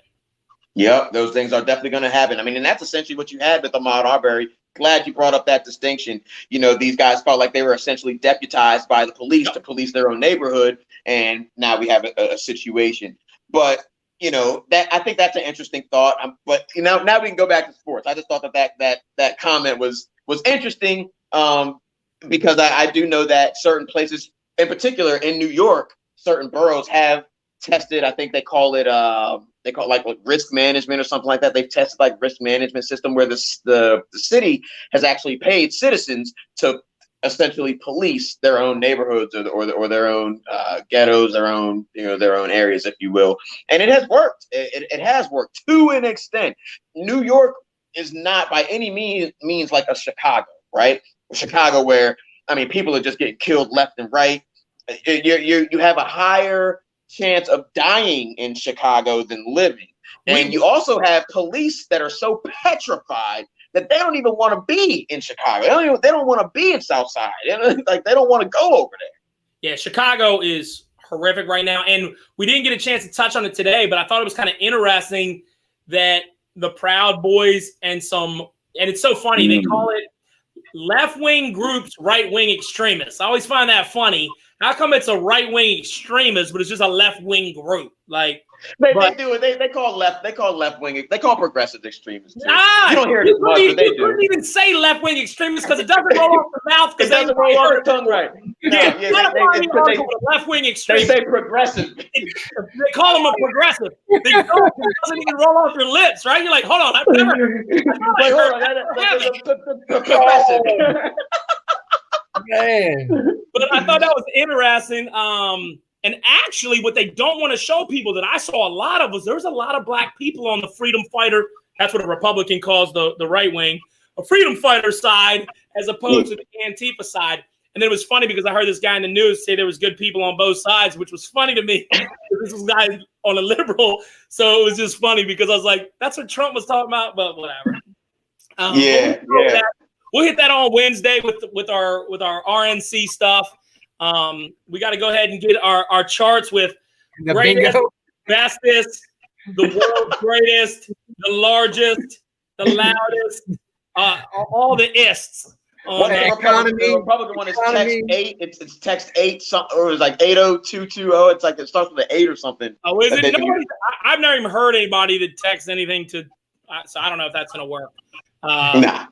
Yep, those things are definitely going to happen. I mean, and that's essentially what you had with Ahmaud Arbery. Glad you brought up that distinction. You know, these guys felt like they were essentially deputized by the police to police their own neighborhood. And now we have a situation. But you know, that I think that's an interesting thought. But you know, now we can go back to sports. I just thought that comment was interesting because I do know that certain places, in particular in New York, certain boroughs have tested. I think they call it like risk management or something like that. They've tested like risk management system where the city has actually paid citizens to essentially police their own neighborhoods or their own ghettos, their own areas, if you will. And it has worked. It has worked to an extent. New York is not by any means like a Chicago, right? Chicago, where I mean, people are just getting killed left and right. You have a higher chance of dying in Chicago than living, and you also have police that are so petrified that they don't even want to be in Chicago. They don't want to be in Southside. Like they don't want to go over there. Yeah, Chicago is horrific right now, and we didn't get a chance to touch on it today, but I thought it was kind of interesting that the Proud Boys and it's so funny, they call it left-wing groups, right-wing extremists. I always find that funny. How come it's a right-wing extremist, but it's just a left-wing group? Like they do it. They call left-wing. They call progressive extremists. You don't hear it as much, but they do. You couldn't even say left-wing extremists because it doesn't roll off the mouth. It doesn't roll off the tongue right. Left-wing extremist. They say progressive. They call them a progressive. It doesn't even roll off your lips, right? You're like, hold on, I've never. Hold on, progressive. Man. But I thought that was interesting. And actually, what they don't want to show people that I saw a lot of was there's a lot of black people on the freedom fighter. That's what a Republican calls the right wing, a freedom fighter side, as opposed to the Antifa side. And then it was funny because I heard this guy in the news say there was good people on both sides, which was funny to me. This was a guy on a liberal. So it was just funny because I was like, that's what Trump was talking about, but whatever. We'll hit that on Wednesday with our RNC stuff. We got to go ahead and get our charts with the greatest, bestest, the world's greatest, the largest, the loudest, all the ists. The Republican one is text 8. It's text 8 something, or it's like 80220. It's like it starts with an 8 or something. Oh, is it? I've never even heard anybody that text anything to. So I don't know if that's gonna work. But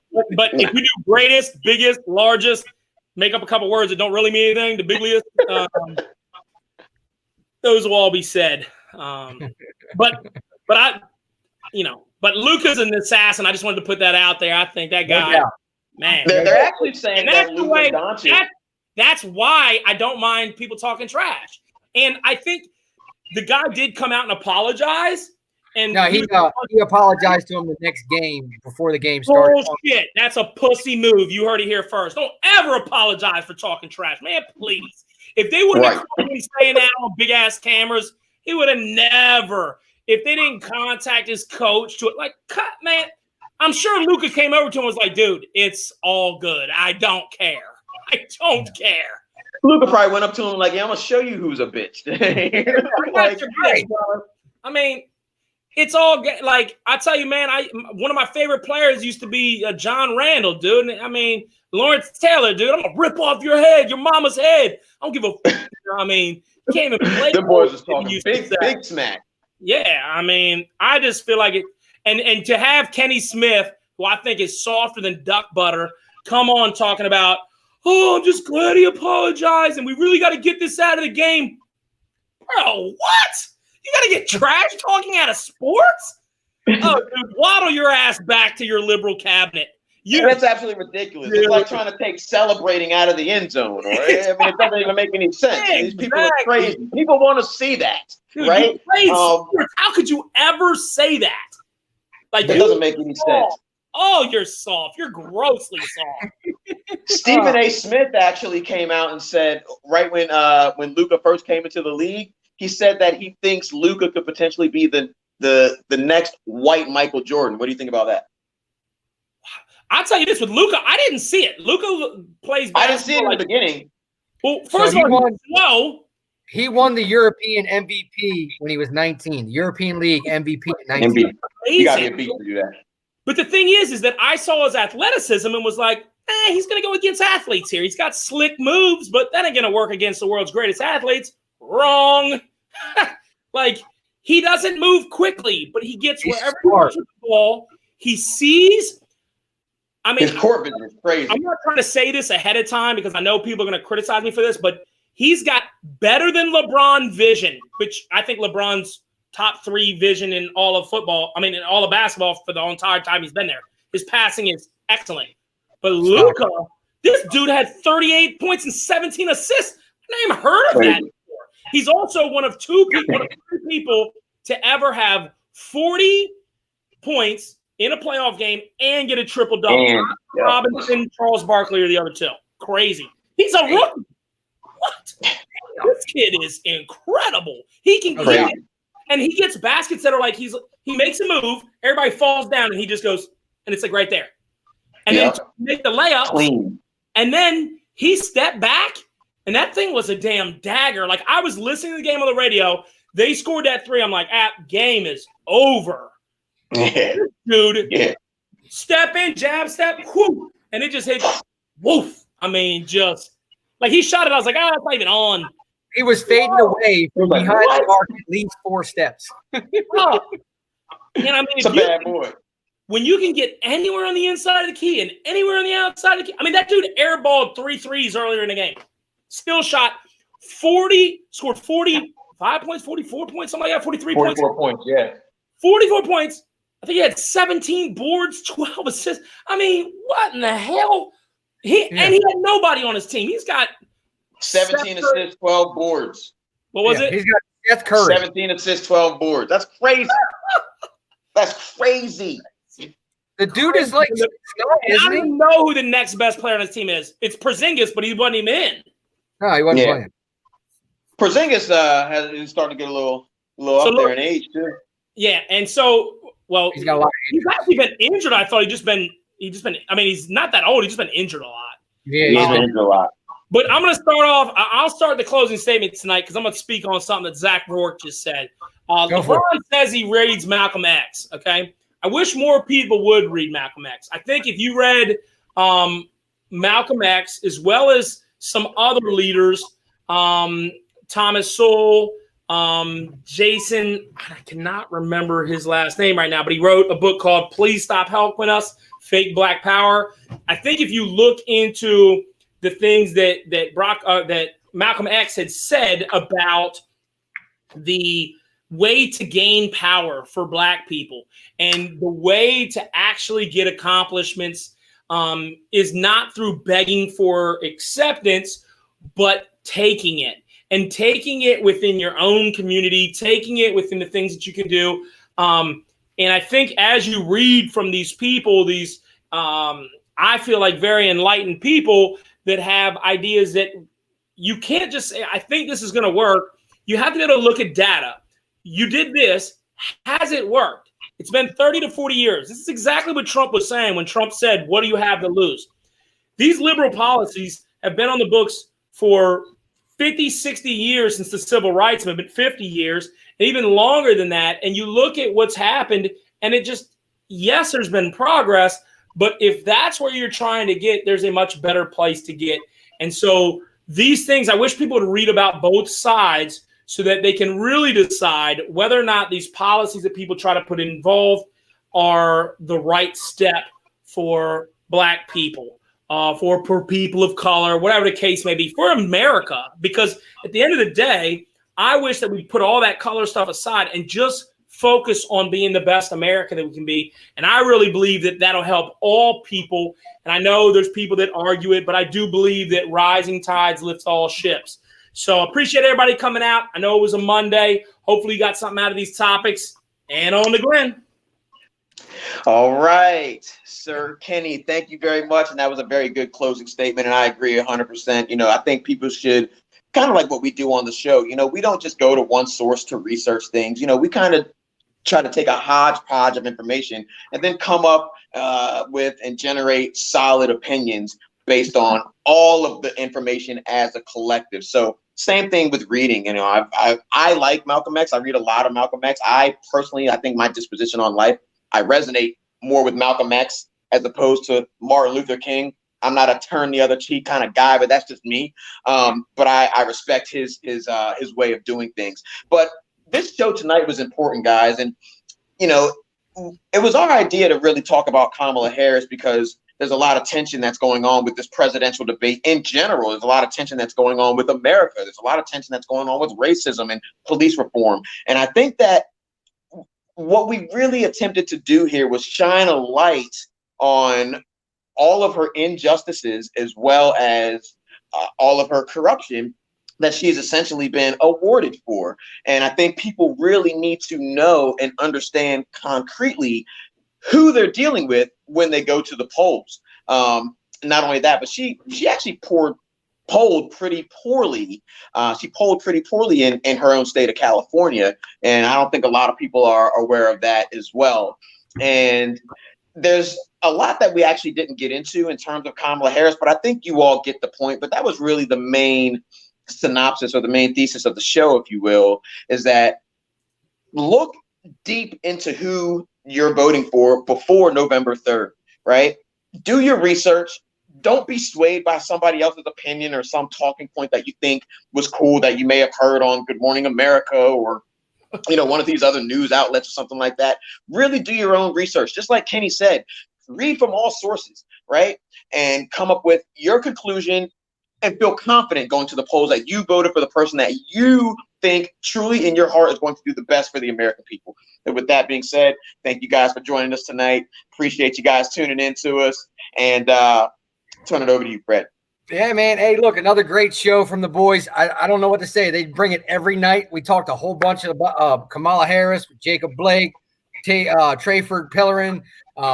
if you do greatest, biggest, largest, make up a couple words that don't really mean anything. The biggest, those will all be said. But Luka's an assassin. I just wanted to put that out there. I think that guy. Man, they're actually saying that Luka Doncic. That's why I don't mind people talking trash. And I think the guy did come out and apologize. And no, he apologized to him the next game before the game started. Bullshit. That's a pussy move. You heard it here first. Don't ever apologize for talking trash. Man, please. If they wouldn't have been saying that on big-ass cameras, he would have never. If they didn't contact his coach to it, like, cut, man. I'm sure Luka came over to him and was like, dude, it's all good. I don't care. I don't care. Luka probably went up to him like, yeah, I'm going to show you who's a bitch. I mean, it's all like, I tell you, man, one of my favorite players used to be John Randall, dude. I mean, Lawrence Taylor, dude. I'm going to rip off your head, your mama's head. I don't give a f. I mean, you can't even play. The boys was talking big smack. Yeah, I mean, I just feel like it. And to have Kenny Smith, who I think is softer than duck butter, come on talking about, oh, I'm just glad he apologized, and we really got to get this out of the game. Bro, what? You got to get trash talking out of sports? Oh, dude, waddle your ass back to your liberal cabinet. That's absolutely ridiculous. It's like trying to take celebrating out of the end zone. Right? I mean, it doesn't even make any sense. Exactly. These people are crazy. People want to see that, dude, right? How could you ever say that? Like, it doesn't make any sense. Oh, you're soft. You're grossly soft. Stephen A. Smith actually came out and said, right when Luka first came into the league, he said that he thinks Luka could potentially be the next white Michael Jordan. What do you think about that? I'll tell you this, with Luka, I didn't see it. Luka plays basketball. I didn't see it in the beginning. Well, first of all, he won the European MVP when he was 19. The European League MVP at 19. You got to get beat to do that. But the thing is that I saw his athleticism and was like, he's going to go against athletes here. He's got slick moves, but that ain't going to work against the world's greatest athletes. Wrong. Like, he doesn't move quickly, but he gets wherever he wants with the ball. He sees. I mean, his court vision is crazy. I'm not trying to say this ahead of time because I know people are going to criticize me for this, but he's got better than LeBron vision, which I think LeBron's top 3 vision in all of football. I mean, in all of basketball for the entire time he's been there. His passing is excellent. But Luka, this dude had 38 points and 17 assists. I never heard of that before. He's also one of 2 people to ever have 40 points in a playoff game and get a triple-double. Robinson, Charles Barkley are the other 2. Crazy. He's a rookie. What? This kid is incredible. He can get it. And he gets baskets that are like he makes a move, everybody falls down, and he just goes, and it's like right there. And then to make the layup, clean. And then he stepped back, and that thing was a damn dagger. Like, I was listening to the game on the radio. They scored that 3. I'm like, game is over. Dude, step in, jab, step, whoo, and it just hit, woof. I mean, just like he shot it. I was like, it's not even on. He was fading away from behind the arc at least 4 steps. And I mean, it's a bad boy. When you can get anywhere on the inside of the key and anywhere on the outside of the key. I mean, that dude airballed 3 threes earlier in the game. Still shot 40, scored 45 points, 44 points, something like that, 43 points. 44 points, yeah. 44 points. I think he had 17 boards, 12 assists. I mean, what in the hell? He had nobody on his team. He's got 17 assists, 12 boards. What was it? He's got Seth Curry. 17 assists, 12 boards. That's crazy. That's crazy. The dude is like, I don't even know who the next best player on his team is. It's Porzingis, but he wasn't even in. No, he wasn't playing. Porzingis is starting to get a little up there in age too. Yeah, and so he's got a lot. He's actually been injured. I thought he just been. I mean, he's not that old. He's just been injured a lot. Yeah, he's been injured a lot. But I'm going to start off. I'll start the closing statement tonight because I'm going to speak on something that Zach Rourke just said. LeBron says he reads Malcolm X. Okay, I wish more people would read Malcolm X. I think if you read Malcolm X as well as some other leaders, Thomas Sowell, Jason, I cannot remember his last name right now, but he wrote a book called Please Stop Helping Us, Fake Black Power. I think if you look into the things that Malcolm X had said about the way to gain power for Black people and the way to actually get accomplishments is not through begging for acceptance, but taking it. And taking it within your own community, taking it within the things that you can do. And I think as you read from these people, these I feel like very enlightened people that have ideas that you can't just say, I think this is going to work. You have to be able to look at data. You did this. Has it worked? It's been 30 to 40 years. This is exactly what Trump was saying when Trump said, what do you have to lose? These liberal policies have been on the books for 50, 60 years since the civil rights movement, 50 years, and even longer than that. And you look at what's happened, and it just, yes, there's been progress, but if that's where you're trying to get, there's a much better place to get. And so these things, I wish people would read about both sides so that they can really decide whether or not these policies that people try to put involved are the right step for Black people. For people of color, whatever the case may be, for America. Because at the end of the day, I wish that we put all that color stuff aside and just focus on being the best America that we can be. And I really believe that that'll help all people. And I know there's people that argue it, but I do believe that rising tides lift all ships. So I appreciate everybody coming out. I know it was a Monday. Hopefully you got something out of these topics. And on to Glenn. All right, Sir Kenny, thank you very much. And that was a very good closing statement. And I agree 100%. I think people should kind of like what we do on the show. We don't just go to one source to research things. We kind of try to take a hodgepodge of information and then come up with and generate solid opinions based on all of the information as a collective. So same thing with reading. I like Malcolm X. I read a lot of Malcolm X. I think my disposition on life, I resonate more with Malcolm X as opposed to Martin Luther King. I'm not a turn the other cheek kind of guy, but that's just me. But I respect his way of doing things. But this show tonight was important, guys. And, it was our idea to really talk about Kamala Harris because there's a lot of tension that's going on with this presidential debate in general. There's a lot of tension that's going on with America. There's a lot of tension that's going on with racism and police reform. And I think that what we really attempted to do here was shine a light on all of her injustices as well as all of her corruption that she's essentially been awarded for. And I think people really need to know and understand concretely who they're dealing with when they go to the polls. Not only that, but she actually polled pretty poorly. She polled pretty poorly in her own state of California. And I don't think a lot of people are aware of that as well. And there's a lot that we actually didn't get into in terms of Kamala Harris, but I think you all get the point. But that was really the main synopsis or the main thesis of the show, if you will, is that look deep into who you're voting for before November 3rd, right? Do your research. Don't be swayed by somebody else's opinion or some talking point that you think was cool that you may have heard on Good Morning America or, one of these other news outlets or something like that. Really do your own research. Just like Kenny said, read from all sources, right? And come up with your conclusion and feel confident going to the polls that you voted for the person that you think truly in your heart is going to do the best for the American people. And with that being said, thank you guys for joining us tonight. Appreciate you guys tuning in to us. And turn it over to you, Brett. Yeah, man. Hey, look, another great show from the boys. I don't know what to say. They bring it every night. We talked a whole bunch about Kamala Harris, Jacob Blake, Trayford Pellerin.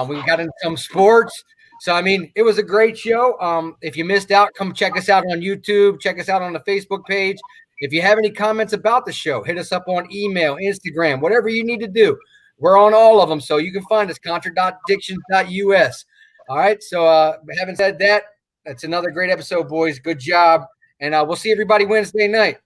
We got into some sports. So, I mean, it was a great show. If you missed out, come check us out on YouTube. Check us out on the Facebook page. If you have any comments about the show, hit us up on email, Instagram, whatever you need to do. We're on all of them. So you can find us, contra.dictions.us. All right. So having said that, that's another great episode, boys. Good job. And we'll see everybody Wednesday night.